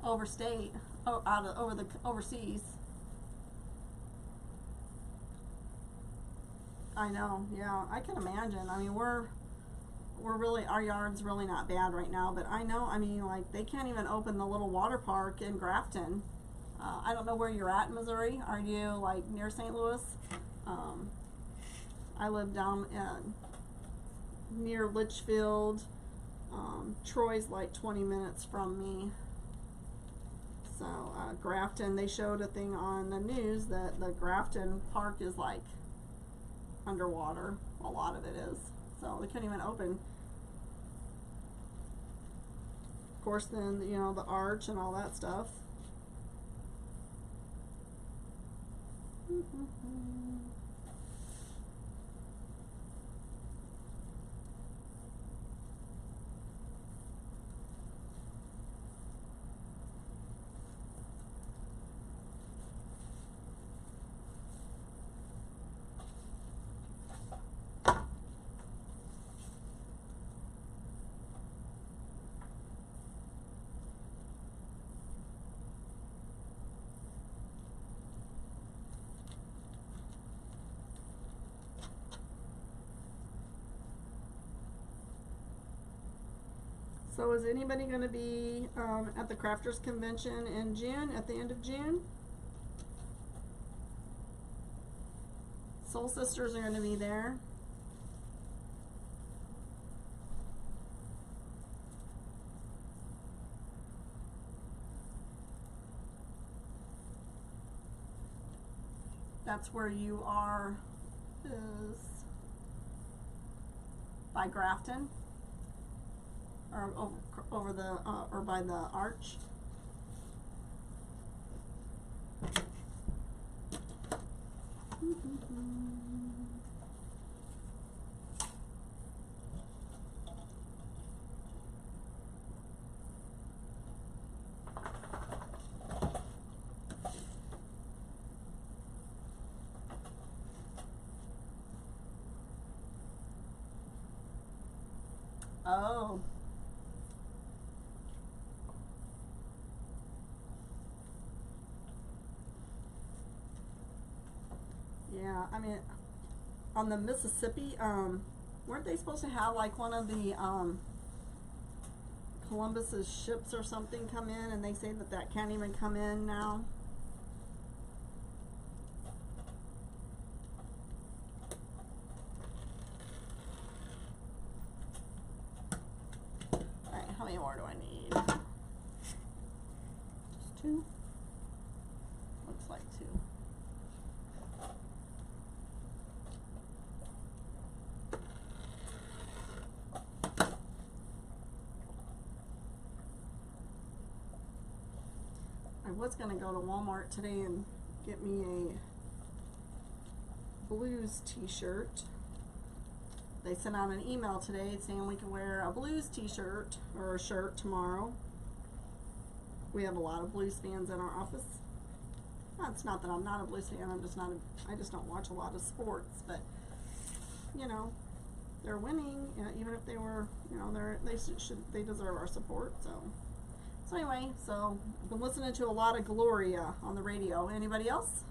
overstate, overseas. I know, yeah, I can imagine. I mean, we're really, our yard's really not bad right now, but I know, I mean, like, they can't even open the little water park in Grafton. I don't know where you're at in Missouri. Are you, like, near St. Louis? I live down near Litchfield. Troy's like 20 minutes from me. So, Grafton, they showed a thing on the news that the Grafton Park is like underwater. A lot of it is. So, they couldn't even open. Of course, then, you know, the arch and all that stuff. So is anybody going to be at the Crafters Convention in June, at the end of June? Soul Sisters are going to be there. That's where you are, is by Grafton. Or over the or by the arch. Oh. Yeah, I mean, on the Mississippi, weren't they supposed to have like one of the Columbus's ships or something come in, and they say that that can't even come in now? Alright, how many more do I need? Just two? Looks like two. I was going to go to Walmart today and get me a blues t-shirt. They sent out an email today saying we can wear a blues t-shirt or a shirt tomorrow. We have a lot of blues fans in our office. Well, it's not that I'm not a blues fan, I just don't watch a lot of sports, but you know, they're winning, even if they were, you know, they deserve our support. So anyway, so I've been listening to a lot of Gloria on the radio. Anybody else?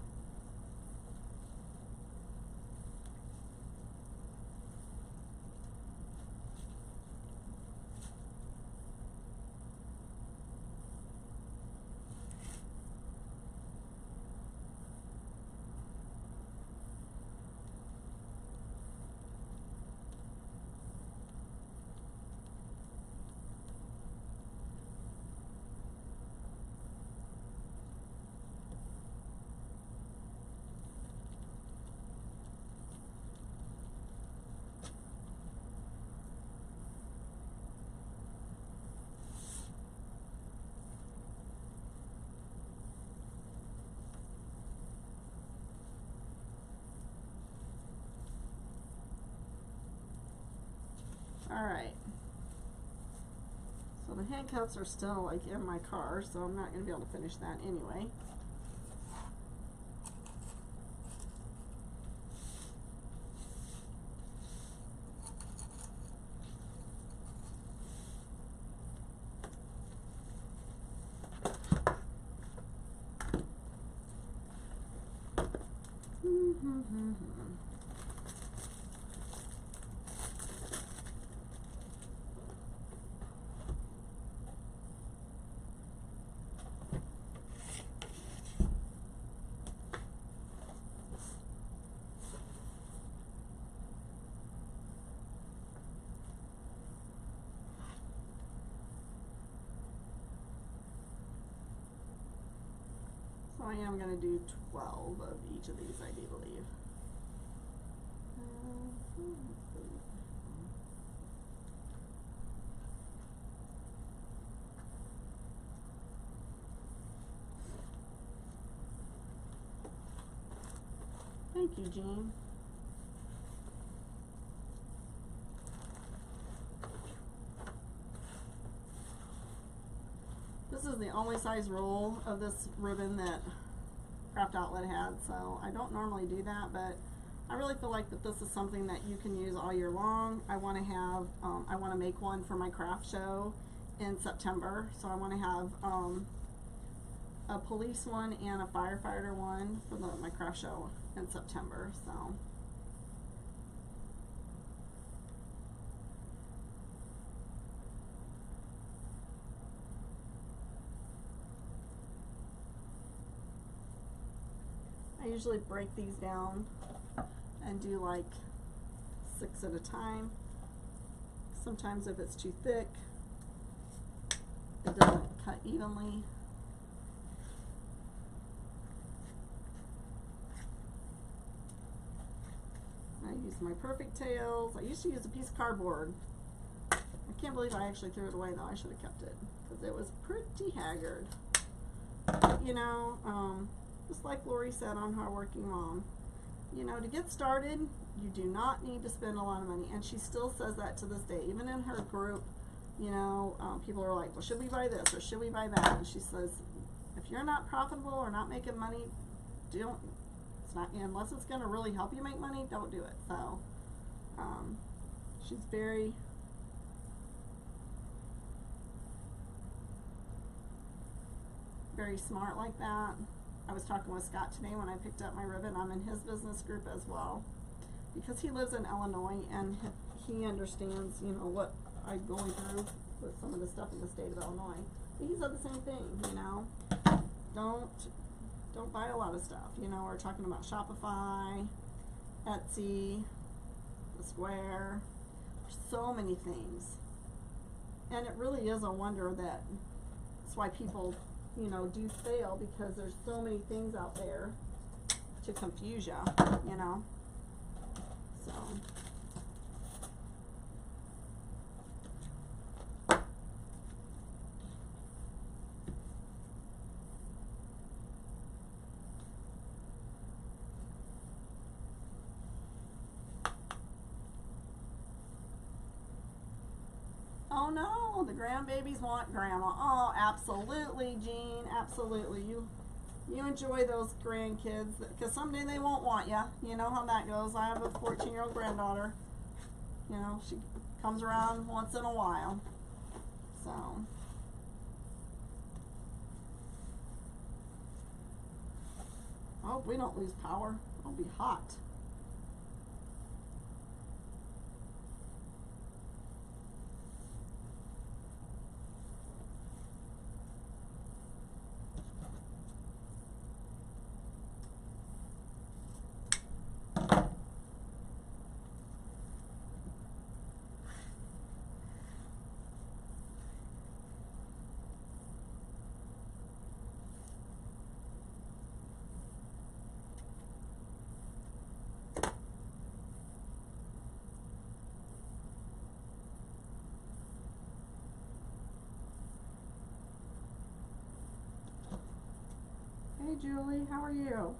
Alright. So the handcuffs are still like in my car, so I'm not going to be able to finish that anyway. So I am going to do 12 of each of these, I do believe. Thank you, Jean. This is the only size roll of this ribbon that Craft Outlet had, so I don't normally do that, but I really feel like that this is something that you can use all year long. I want to have, I want to make one for my craft show in September, so I want to have a police one and a firefighter one for my craft show in September, so. I usually break these down and do like 6 at a time. Sometimes if it's too thick, it doesn't cut evenly. I use my perfect tails. I used to use a piece of cardboard. I can't believe I actually threw it away though. I should have kept it because it was pretty haggard. You know, just like Lori said on Hardworking Mom, you know, to get started, you do not need to spend a lot of money. And she still says that to this day. Even in her group, you know, people are like, well, should we buy this or should we buy that? And she says, if you're not profitable or not making money, don't, it's not, unless it's going to really help you make money, don't do it. So, she's very smart like that. I was talking with Scott today when I picked up my ribbon. I'm in his business group as well because he lives in Illinois and he understands, you know, what I'm going through with some of the stuff in the state of Illinois. But he said the same thing, you know, don't buy a lot of stuff. You know, we're talking about Shopify, Etsy, the Square, so many things. And it really is a wonder that's why people, you know, do fail, because there's so many things out there to confuse you, you know. So oh no, the grandbabies want grandma. Oh, absolutely, Jean, absolutely. You enjoy those grandkids, because someday they won't want you. You know how that goes. I have a 14-year-old granddaughter. You know, she comes around once in a while. So I hope we don't lose power. I'll be hot. Hey Julie, how are you?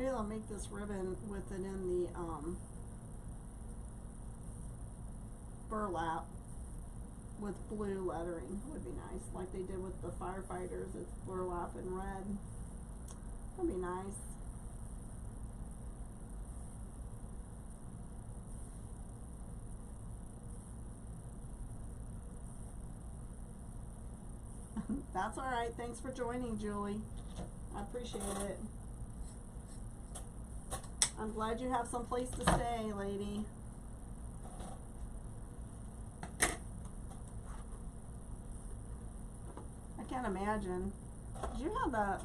Maybe they'll make this ribbon with it in the burlap with blue lettering. Would be nice, like they did with the firefighters. It's burlap and red. That'd be nice. That's all right. Thanks for joining, Julie. I appreciate it. I'm glad you have some place to stay, lady. I can't imagine. You have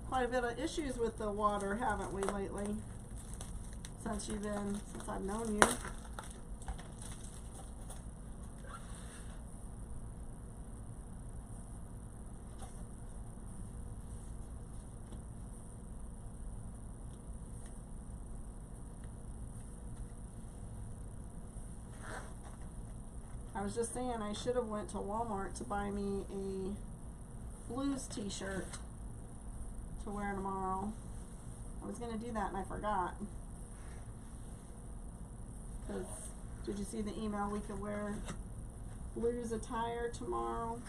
quite a bit of issues with the water, haven't we, lately? Since I've known you. I was just saying I should have went to Walmart to buy me a blues t-shirt to wear tomorrow. I was going to do that and I forgot. Because, did you see the email? We could wear blues attire tomorrow.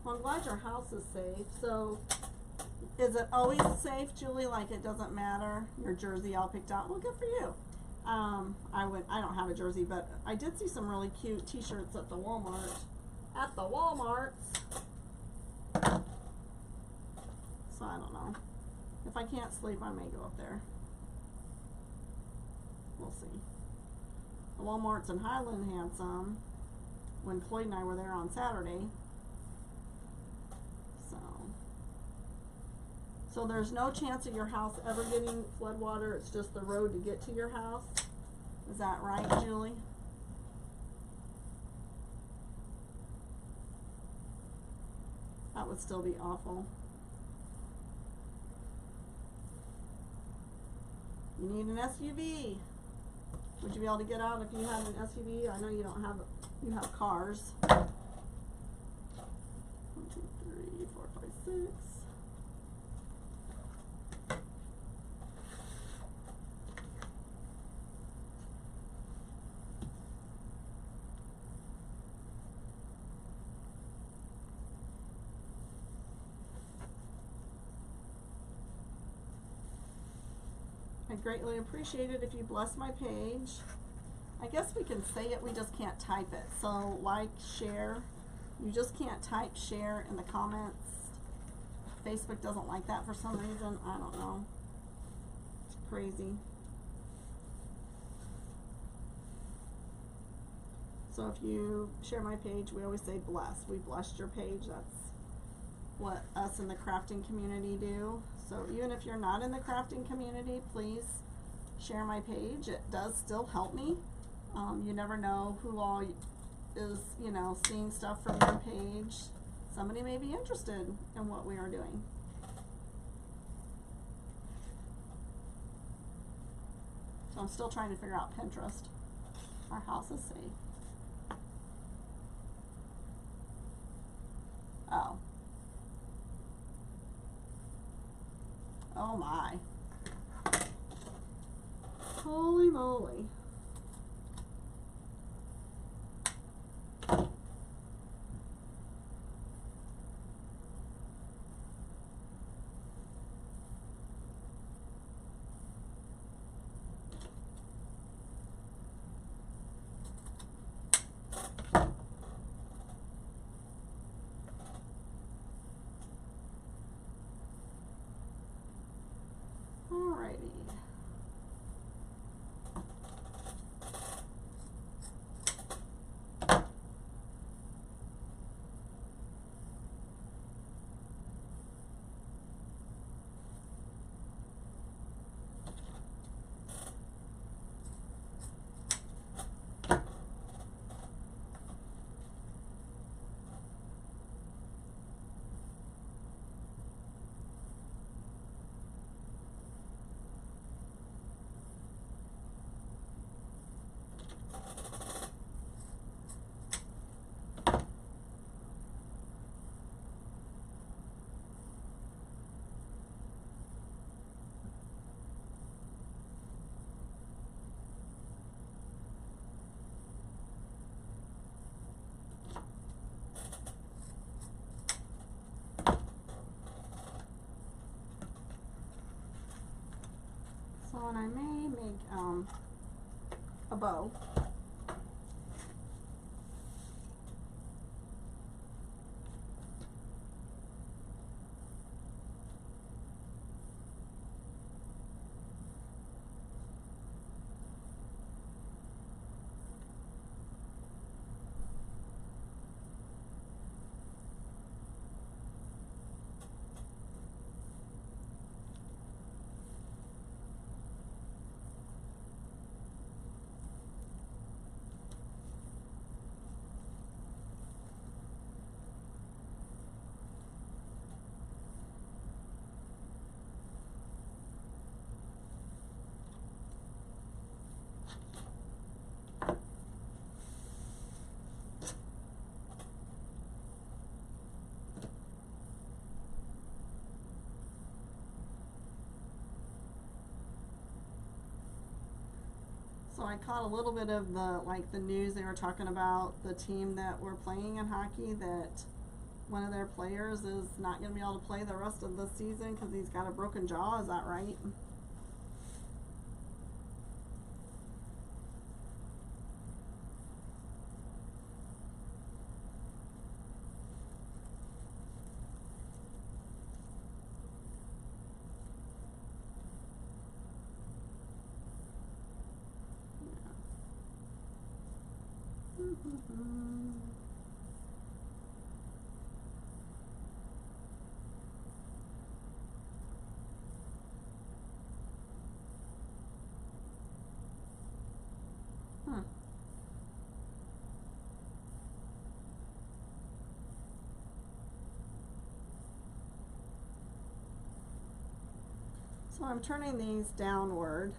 Well, I'm glad your house is safe. So, is it always safe, Julie? Like it doesn't matter? Your jersey all picked out. Well, good for you. I don't have a jersey, but I did see some really cute t-shirts at the Walmart. At the Walmarts. So I don't know. If I can't sleep, I may go up there. We'll see. The Walmarts in Highland had some when Cloyd and I were there on Saturday. So there's no chance of your house ever getting flood water. It's just the road to get to your house. Is that right, Julie? That would still be awful. You need an SUV. Would you be able to get out if you had an SUV? I know you don't have, you have cars. 1, 2, 3, 4, 5, 6. I'd greatly appreciate it if you bless my page. I guess we can say it, we just can't type it. So like, share. You just can't type share in the comments. Facebook doesn't like that for some reason. I don't know. It's crazy. So if you share my page, we always say bless. We blessed your page. That's what us in the crafting community do. So even if you're not in the crafting community, please share my page. It does still help me. You never know who all is, you know, seeing stuff from your page. Somebody may be interested in what we are doing. So I'm still trying to figure out Pinterest. Our house is safe. Oh. Oh my. Holy moly. and I may make a bow. So I caught a little bit of the news. They were talking about the team that were playing in hockey, that one of their players is not going to be able to play the rest of the season because he's got a broken jaw. Is that right? So I'm turning these downward.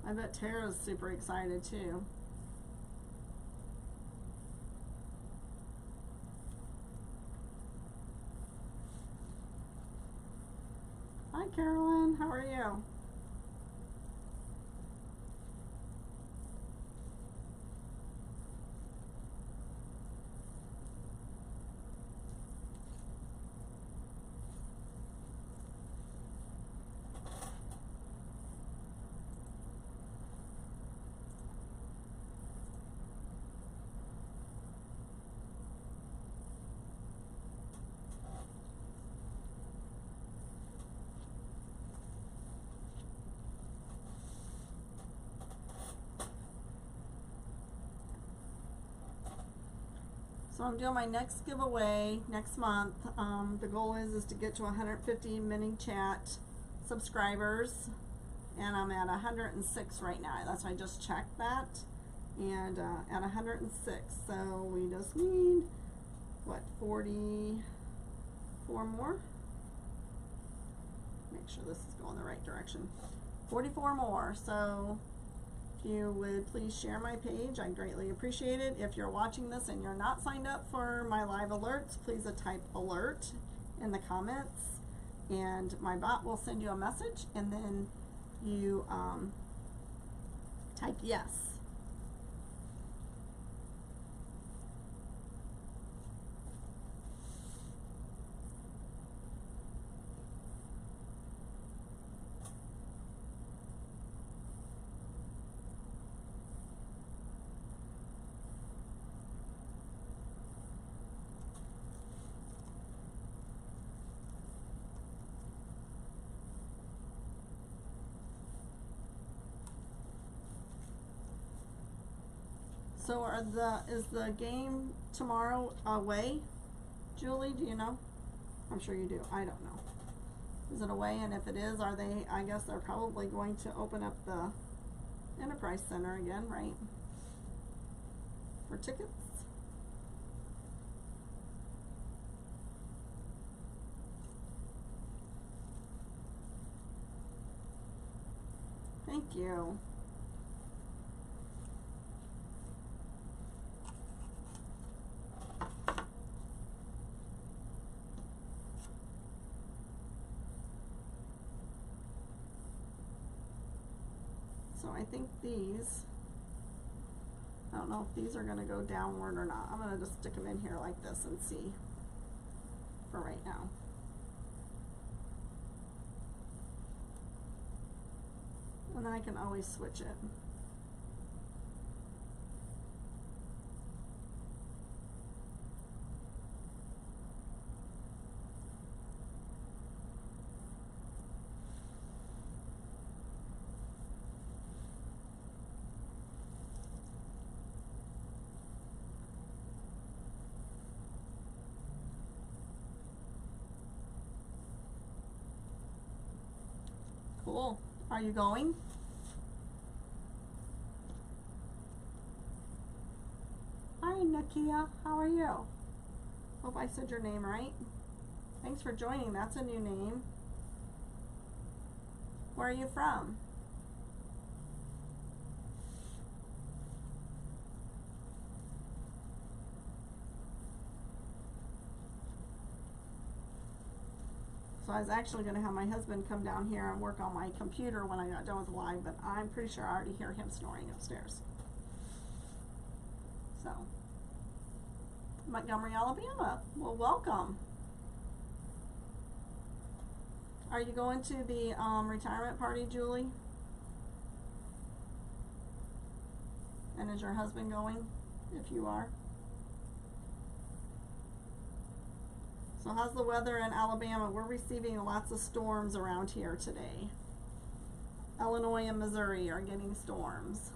I bet Tara's super excited too. Hi Carolyn, how are you? So I'm doing my next giveaway next month. The goal is to get to 150 mini chat subscribers, and I'm at 106 right now. That's why I just checked that, and at 106. So we just need what, 44 more? Make sure this is going the right direction. 44 more. So if you would please share my page, I'd greatly appreciate it. If you're watching this and you're not signed up for my live alerts, please type alert in the comments, and my bot will send you a message, and then you type yes. So is the game tomorrow away? Julie, do you know? I'm sure you do. I don't know. Is it away? And if it is, are they, I guess they're probably going to open up the Enterprise Center again, right? For tickets? Thank you. So I think these, I don't know if these are going to go downward or not. I'm going to just stick them in here like this and see for right now. And then I can always switch it. Cool. Are you going? Hi, Nakia. How are you? Hope I said your name right. Thanks for joining. That's a new name. Where are you from? So I was actually going to have my husband come down here and work on my computer when I got done with live, but I'm pretty sure I already hear him snoring upstairs. So, Montgomery, Alabama. Well, welcome. Are you going to the retirement party, Julie? And is your husband going, if you are? So how's the weather in Alabama? We're receiving lots of storms around here today. Illinois and Missouri are getting storms.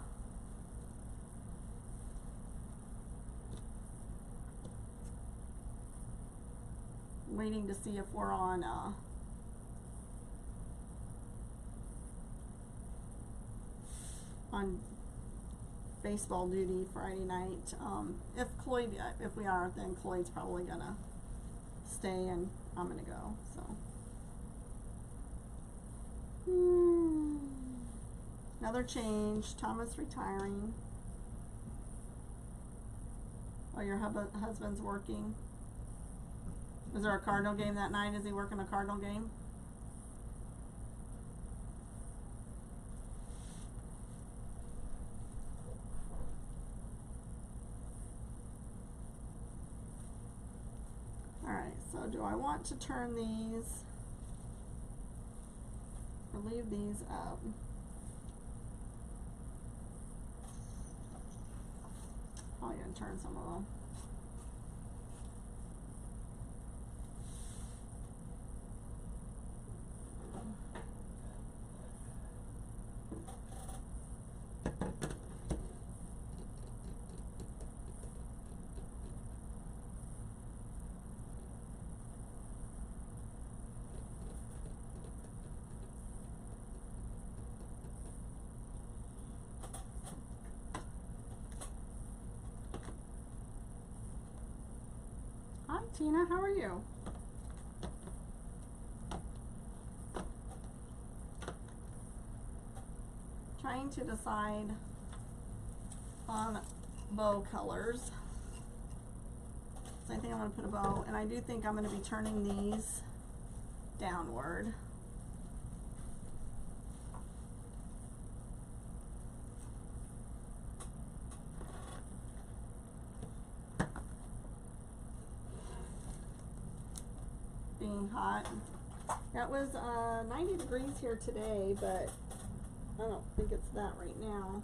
Waiting to see if we're on baseball duty Friday night. If we are, then Cloyd's probably gonna stay and I'm gonna go. So another change. Thomas retiring. Oh, your husband's working. Is there a Cardinal game that night? Is he working a Cardinal game? Alright, so do I want to turn these or leave these up? Probably gonna turn some of them. Hi Tina, how are you? Trying to decide on bow colors. So I think I'm going to put a bow, and I do think I'm going to be turning these downward. Being hot. It was 90 degrees here today, but I don't think it's that right now.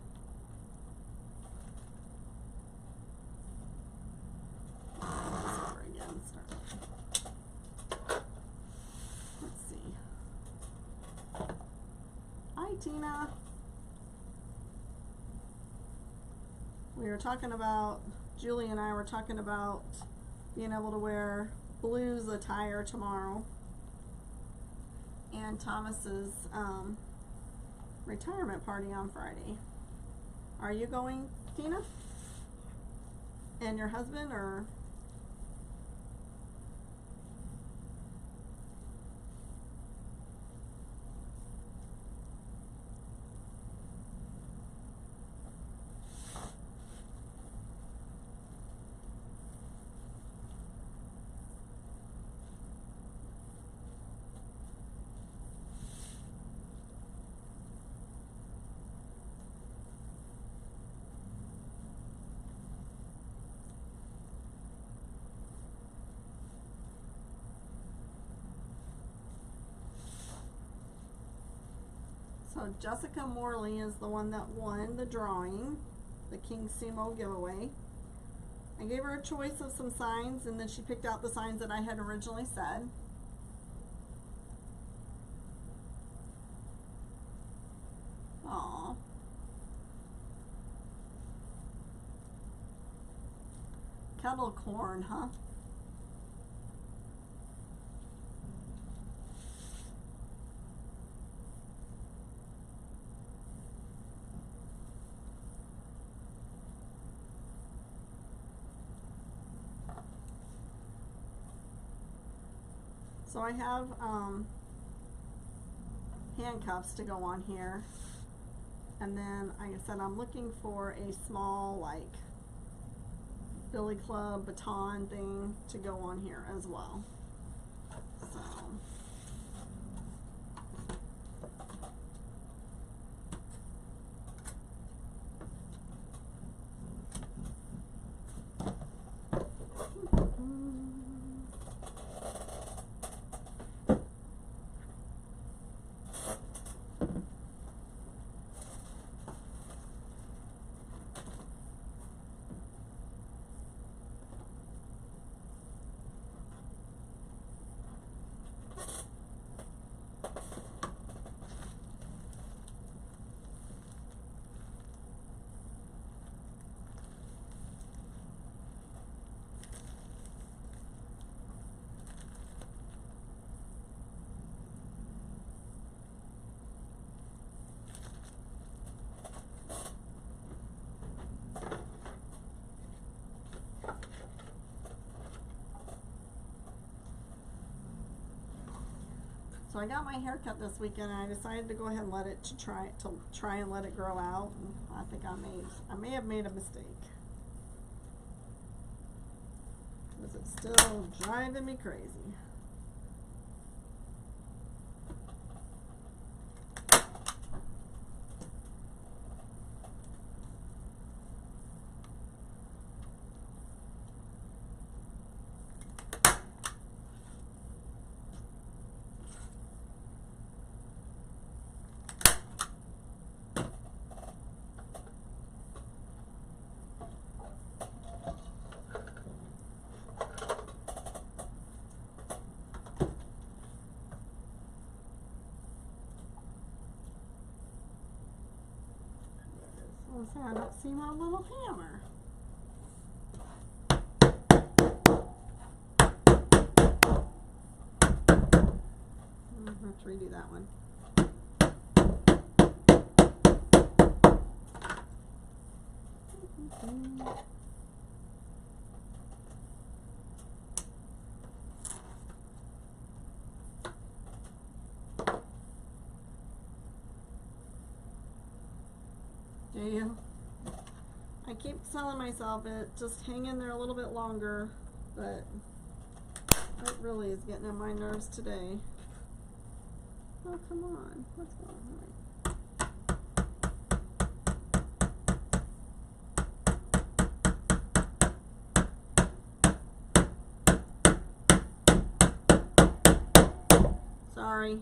Start again. Let's see. Hi Tina. We were talking about, Julie and I were talking about being able to wear blues attire tomorrow, and Thomas's retirement party on Friday. Are you going, Tina? And your husband, or? So Jessica Morley is the one that won the drawing, the King Sumo giveaway. I gave her a choice of some signs, and then she picked out the signs that I had originally said. Aww. Kettle corn, huh? So I have handcuffs to go on here, and then like I said, I'm looking for a small like billy club baton thing to go on here as well. So I got my hair cut this weekend, and I decided to go ahead and let it try and let it grow out. And I think I may have made a mistake. Because it's still driving me crazy. I don't see my little hammer. I'm going to have to redo that one. Do you? I keep telling myself it, just hang in there a little bit longer, but it really is getting on my nerves today. Oh, come on. What's going on? Sorry.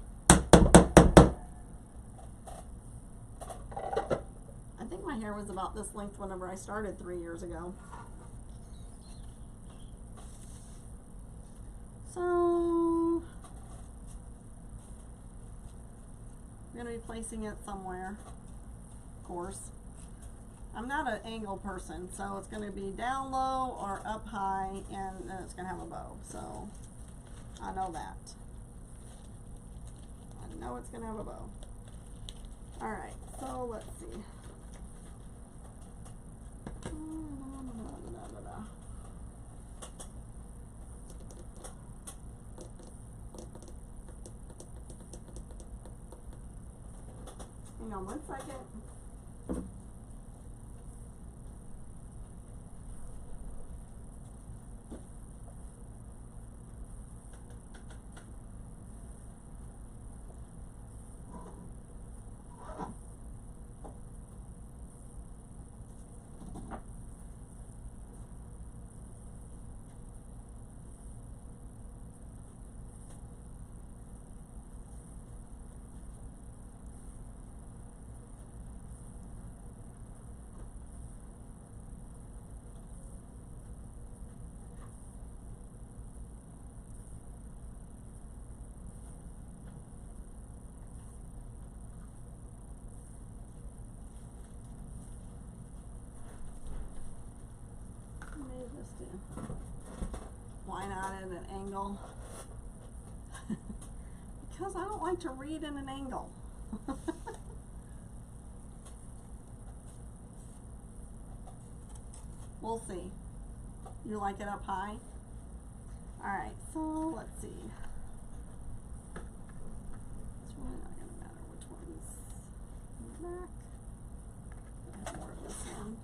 I think my hair was about this length whenever I started 3 years ago. So I'm going to be placing it somewhere, of course. I'm not an angle person, so it's going to be down low or up high, and then it's going to have a bow. So I know that. I know it's going to have a bow. Alright, so let's see. Hang on 1 second. just do line out at an angle. Because I don't like to read in an angle. We'll see. You like it up high? Alright, so let's see. It's really not going to matter which one's in the back. I have more of this one.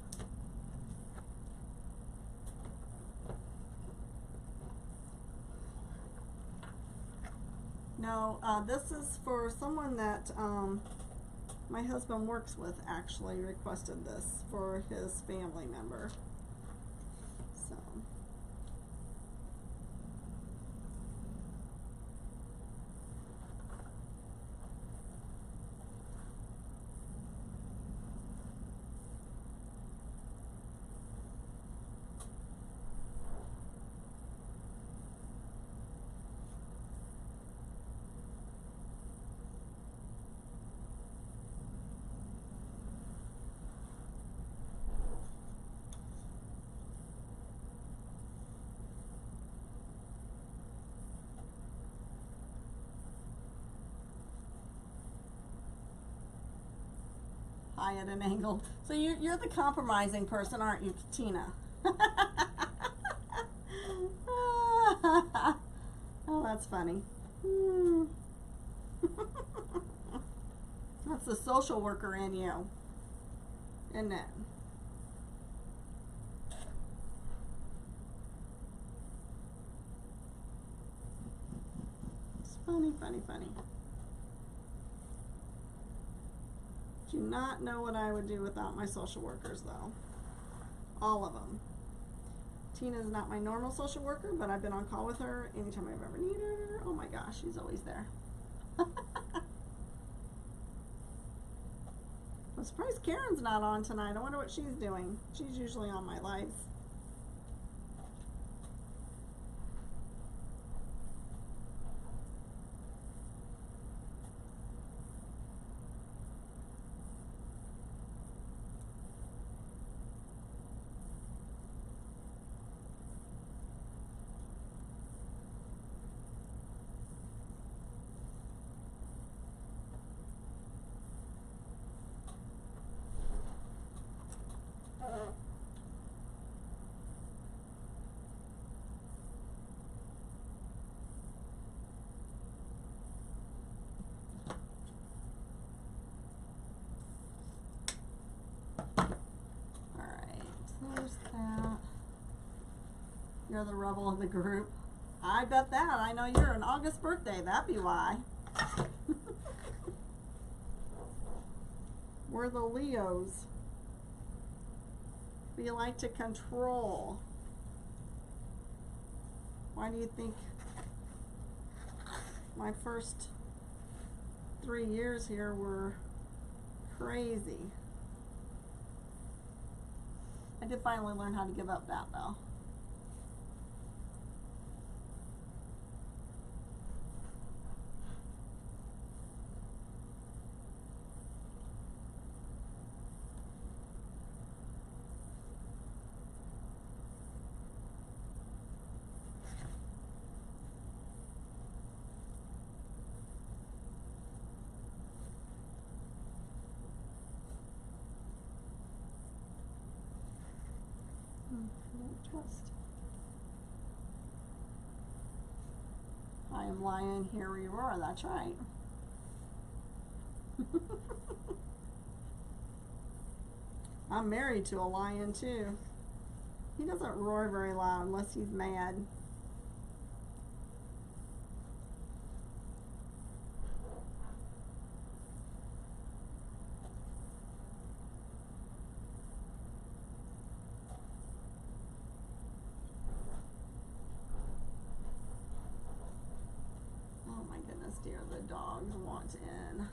No, this is for someone that my husband works with, actually requested this for his family member. So. High at an angle. So you're the compromising person, aren't you, Tina? Oh, that's funny. That's the social worker in you, isn't it? It's funny, funny, funny. Do not know what I would do without my social workers, though. All of them. Tina's not my normal social worker, but I've been on call with her anytime I've ever needed her. Oh my gosh, she's always there. I'm surprised Karen's not on tonight. I wonder what she's doing. She's usually on my lives. There's that. You're the rebel of the group. I bet that. I know you're an August birthday. That'd be why. We're the Leos. We like to control. Why do you think my first 3 years here were crazy? I did finally learn how to give up that, though. Trust. I am lion, here we roar, that's right. I'm married to a lion too. He doesn't roar very loud unless he's mad. Oh my goodness, dear, the dogs want in.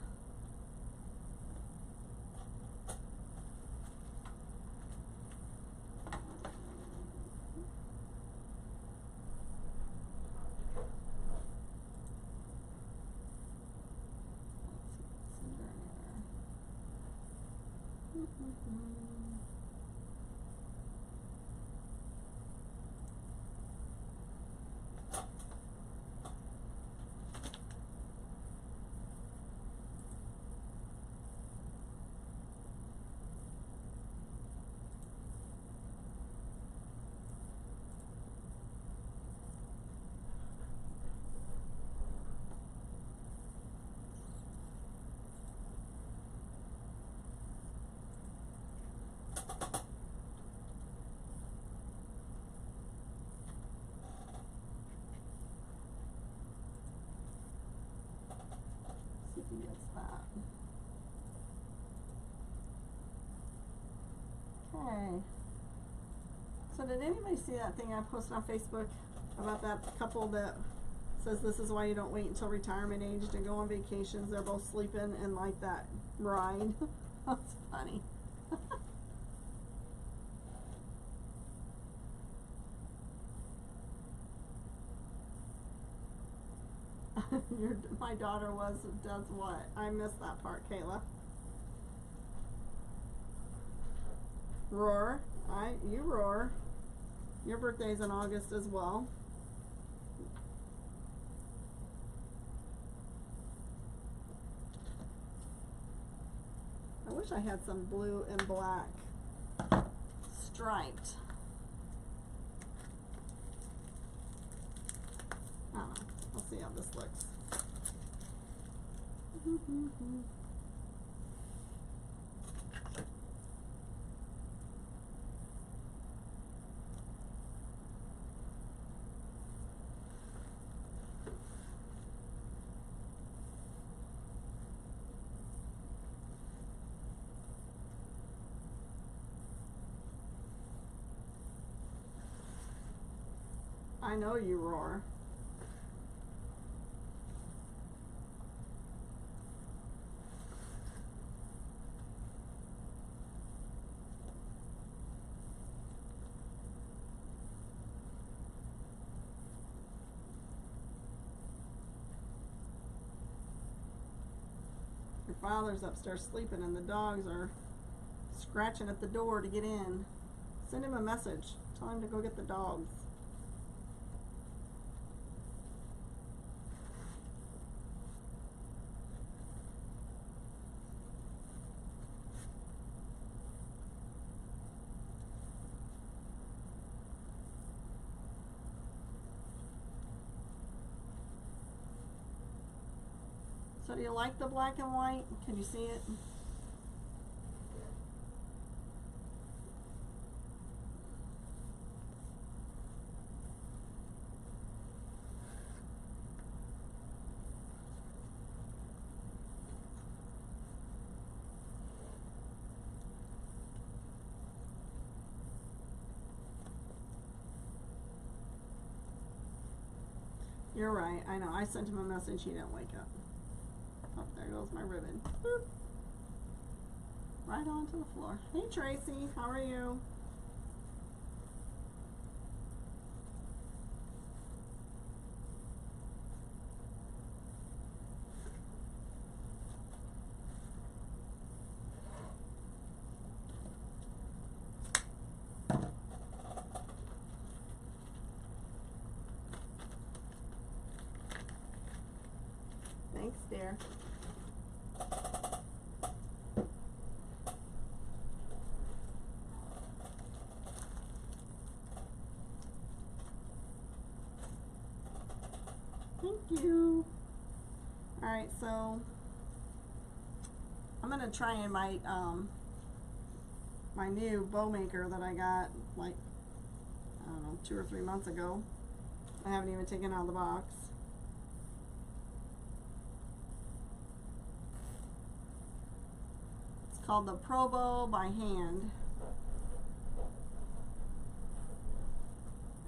gets that. Okay. So did anybody see that thing I posted on Facebook about that couple that says this is why you don't wait until retirement age to go on vacations? They're both sleeping in like that ride. That's funny. My daughter does what? I missed that part, Kayla. Roar. You roar. Your birthday's in August as well. I wish I had some blue and black striped. I don't know. We'll see how this looks. I know you roar. Your father's upstairs sleeping and the dogs are scratching at the door to get in. Send him a message. Tell him to go get the dogs. So do you like the black and white? Can you see it? You're right. I know. I sent him a message. He didn't wake up. Oh, there goes my ribbon. Boop. Right onto the floor. Hey, Tracy. How are you? Thanks, dear. Thank you. Alright, so I'm gonna try in my my new bow maker that I got like, I don't know, 2 or 3 months ago. I haven't even taken it out of the box. It's called the Pro Bow by hand.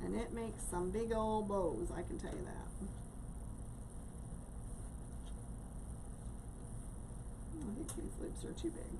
And it makes some big old bows, I can tell you that. I think these loops are too big.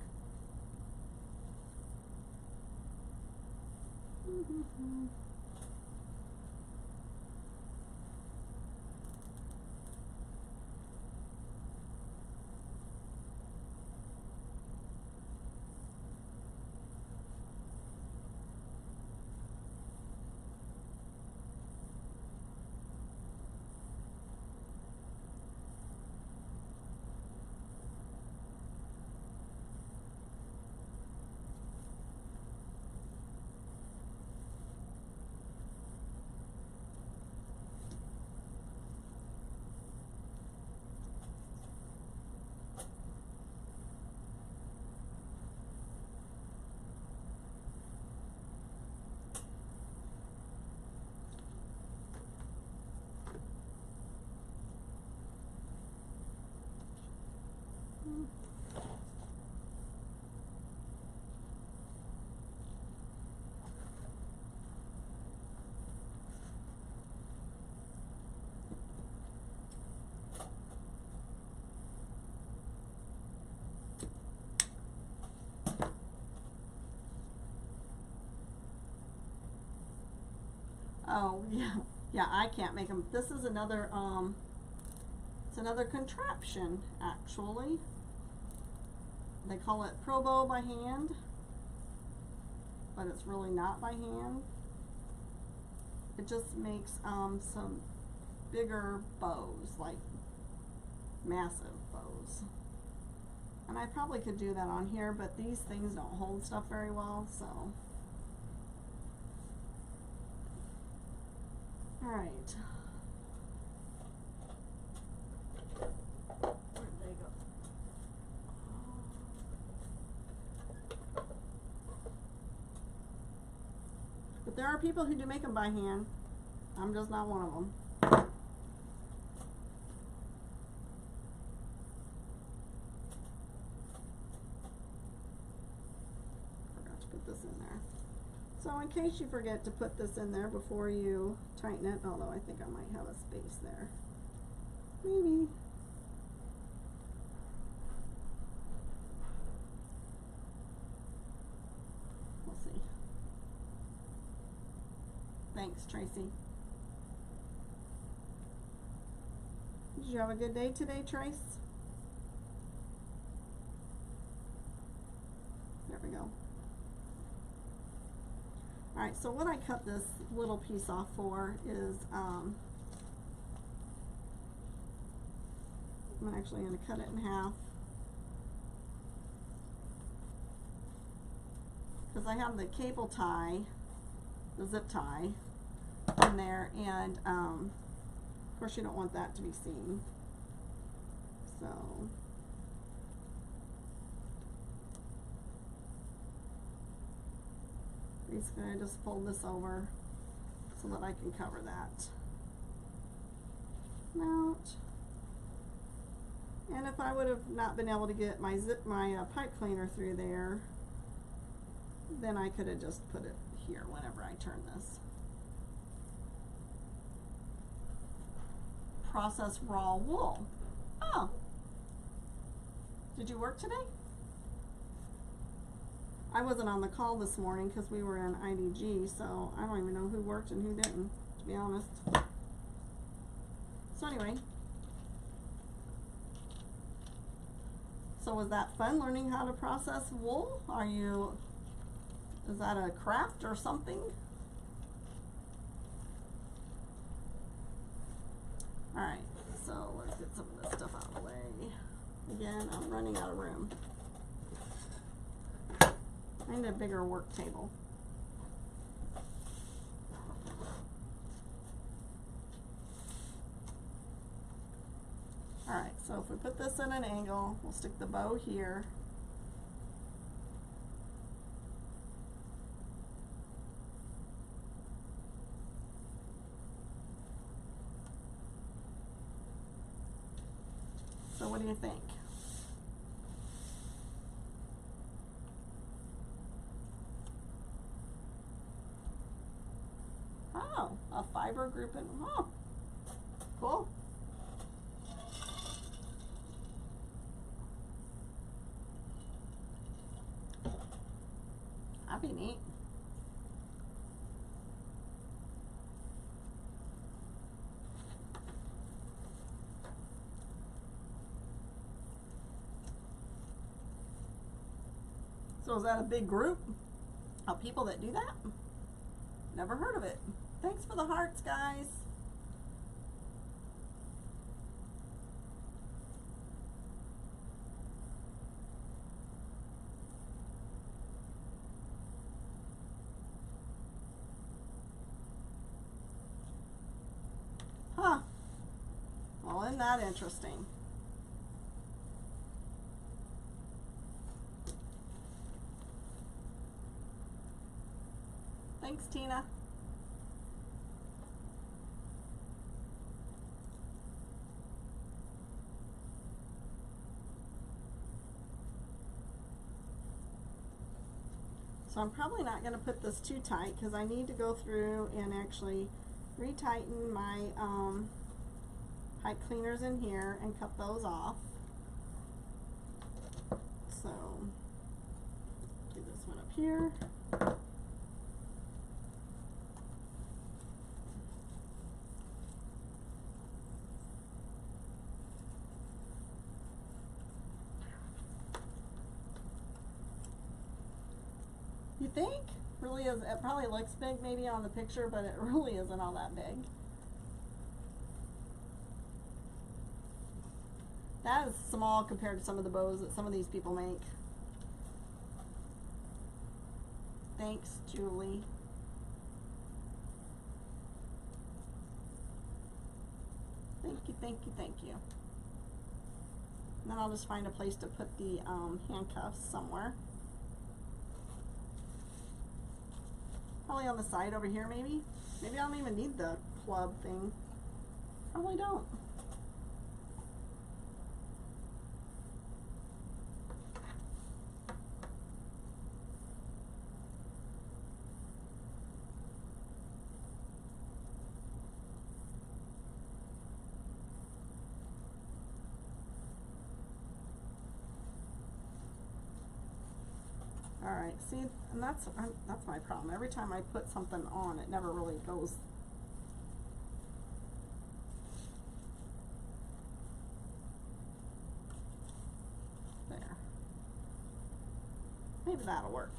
Oh, yeah. Yeah, I can't make them. This is another, it's another contraption, actually. They call it Pro Bow by hand, but it's really not by hand. It just makes, some bigger bows, like massive bows. And I probably could do that on here, but these things don't hold stuff very well, so. Alright. Where'd they go? But there are people who do make them by hand. I'm just not one of them. Forgot to put this in there. So in case you forget to put this in there before you tighten it, although I think I might have a space there. Maybe. We'll see. Thanks, Tracy. Did you have a good day today, Trace? There we go. Alright, so what I cut this little piece off for is, I'm actually going to cut it in half. Because I have the cable tie, the zip tie, in there, and of course you don't want that to be seen. So basically I just fold this over so that I can cover that out. And if I would have not been able to get my pipe cleaner through there, then I could have just put it here whenever I turn this. Process raw wool. Oh. Did you work today? I wasn't on the call this morning because we were in IDG, so I don't even know who worked and who didn't, to be honest. So anyway. So was that fun, learning how to process wool? Is that a craft or something? Alright, so let's get some of this stuff out of the way. Again, I'm running out of room. I need a bigger work table. Alright, so if we put this in an angle, we'll stick the bow here. So what do you think? Oh, a fiber grouping. Oh, cool. That'd be neat. So is that a big group of people that do that? Never heard of it. Thanks for the hearts, guys. Huh. Well, isn't that interesting? Thanks, Tina. So I'm probably not going to put this too tight because I need to go through and actually retighten my pipe cleaners in here and cut those off. So do this one up here. You think? Really is. It probably looks big maybe on the picture, but it really isn't all that big. That is small compared to some of the bows that some of these people make. Thanks, Julie. Thank you, thank you, thank you. And then I'll just find a place to put the handcuffs somewhere. Probably on the side over here, maybe. Maybe I don't even need the club thing. Probably don't. Alright, see, and that's my problem. Every time I put something on, it never really goes. There. Maybe that'll work.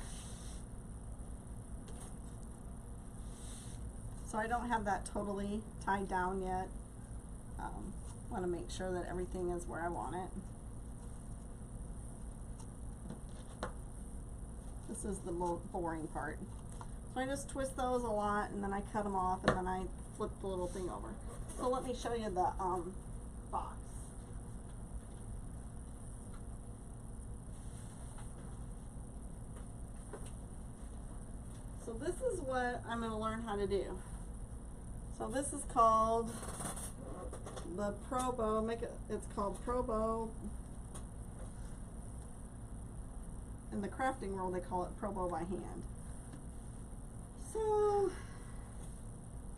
So I don't have that totally tied down yet. Want to make sure that everything is where I want it. This is the boring part. So I just twist those a lot, and then I cut them off, and then I flip the little thing over. So let me show you the box. So this is what I'm going to learn how to do. So this is called the Pro Bow. It's called Pro Bow. In the crafting world, they call it Pro Bow by hand. So,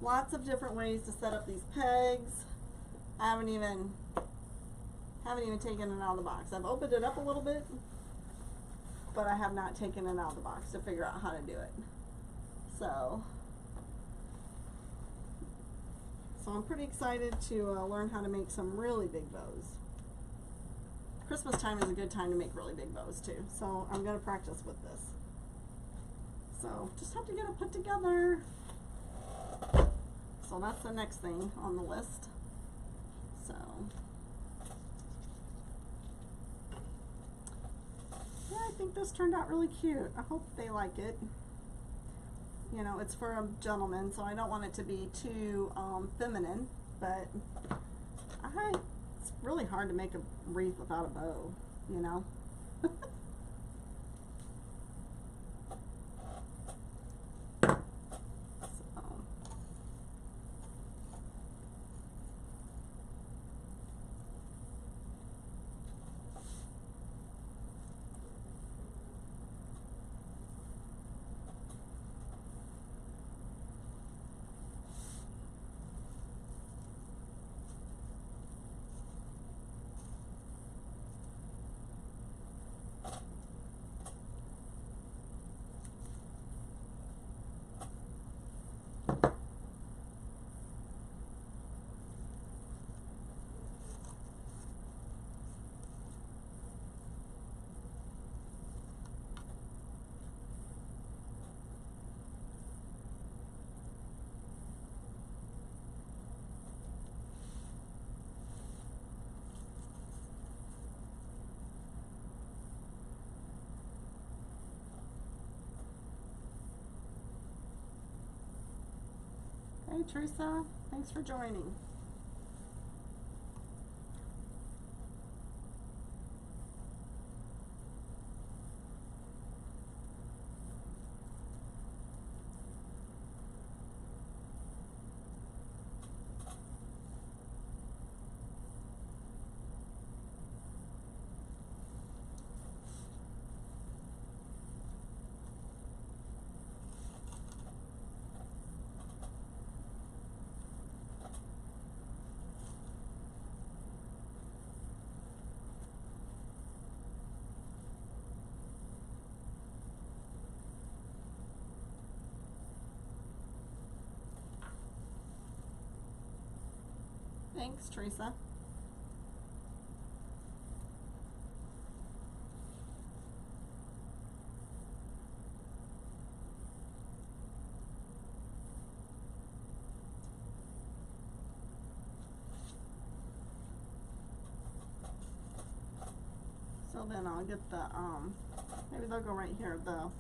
lots of different ways to set up these pegs. I haven't even taken it out of the box. I've opened it up a little bit, but I have not taken it out of the box to figure out how to do it. So I'm pretty excited to learn how to make some really big bows. Christmas time is a good time to make really big bows too. So I'm going to practice with this. So just have to get it put together. So that's the next thing on the list. So yeah, I think this turned out really cute. I hope they like it. You know, it's for a gentleman, so I don't want it to be too feminine, but it's really hard to make a wreath without a bow, you know? Hey Teresa, thanks for joining. Thanks, Teresa. then I'll get the, maybe they'll go right here, the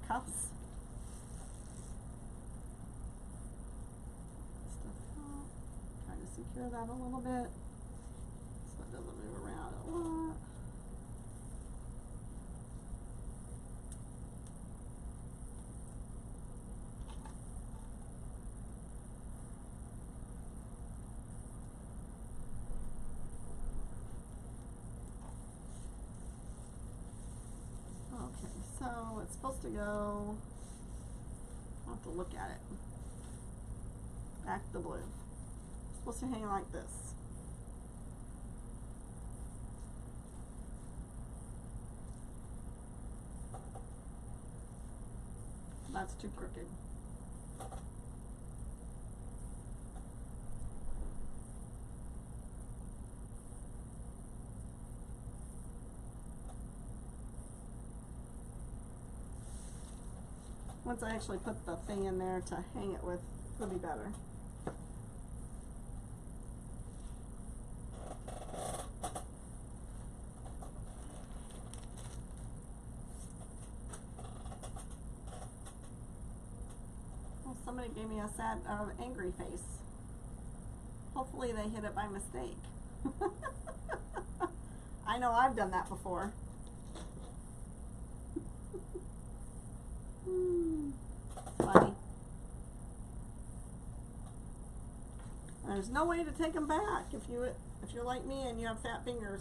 cuffs. Stuff out. Try to secure that a little bit so it doesn't move around a lot. Okay, so it's supposed to go, I'll have to look at it. Back the blue. It's supposed to hang like this. That's too crooked. Once I actually put the thing in there to hang it with, it'll be better. Well, somebody gave me a sad, angry face. Hopefully they hit it by mistake. I know I've done that before. Funny. There's no way to take them back if you're like me and you have fat fingers.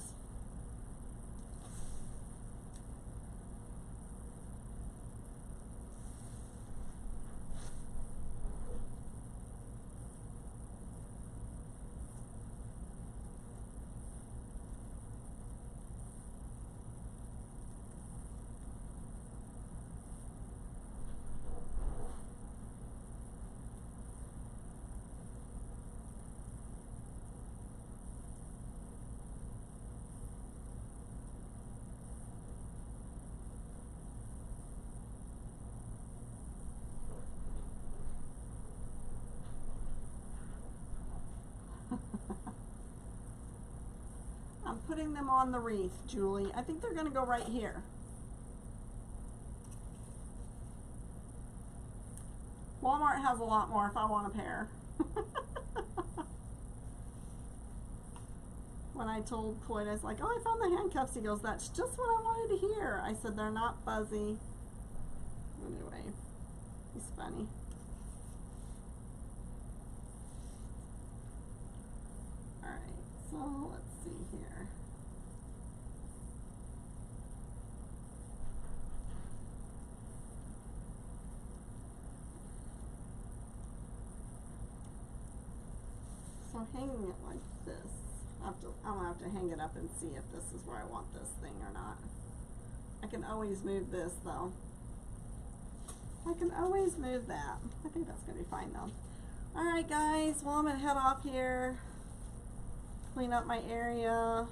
I'm putting them on the wreath, Julie. I think they're going to go right here. Walmart has a lot more if I want a pair. When I told Cloyd, I was like, oh, I found the handcuffs. He goes, that's just what I wanted to hear. I said, they're not fuzzy. Anyway, he's funny. Alright, so let's see here. So hanging it like this, I'm gonna have to hang it up and see if this is where I want this thing or not. I can always move this though. I can always move that. I think that's gonna be fine though. Alright guys, well I'm gonna head off here, clean up my area,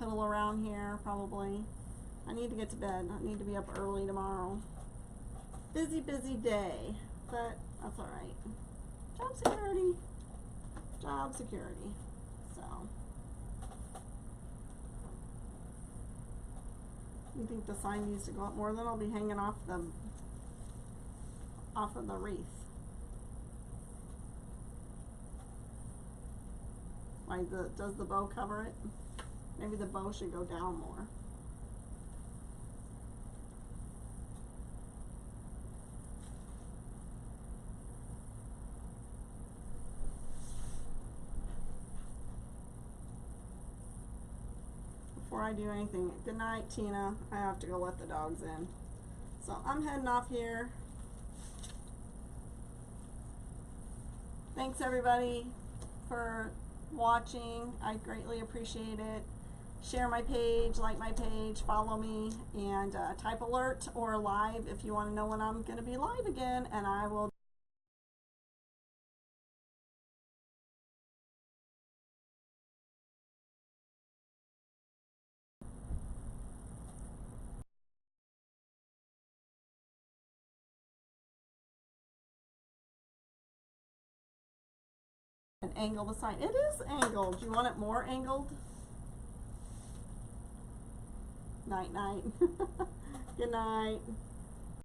piddle around here probably. I need to get to bed. I need to be up early tomorrow. Busy, busy day, but that's alright. Job security. Job security. So you think the sign needs to go up more? Then I'll be hanging off of the wreath. Like does the bow cover it? Maybe the bow should go down more. Before I do anything, good night, Tina. I have to go let the dogs in. So I'm heading off here. Thanks everybody for watching. I greatly appreciate it. Share my page, like my page, follow me, and type alert or live if you want to know when I'm going to be live again, and I will angle the sign. It is angled. Do you want it more angled? Night, night. Good night.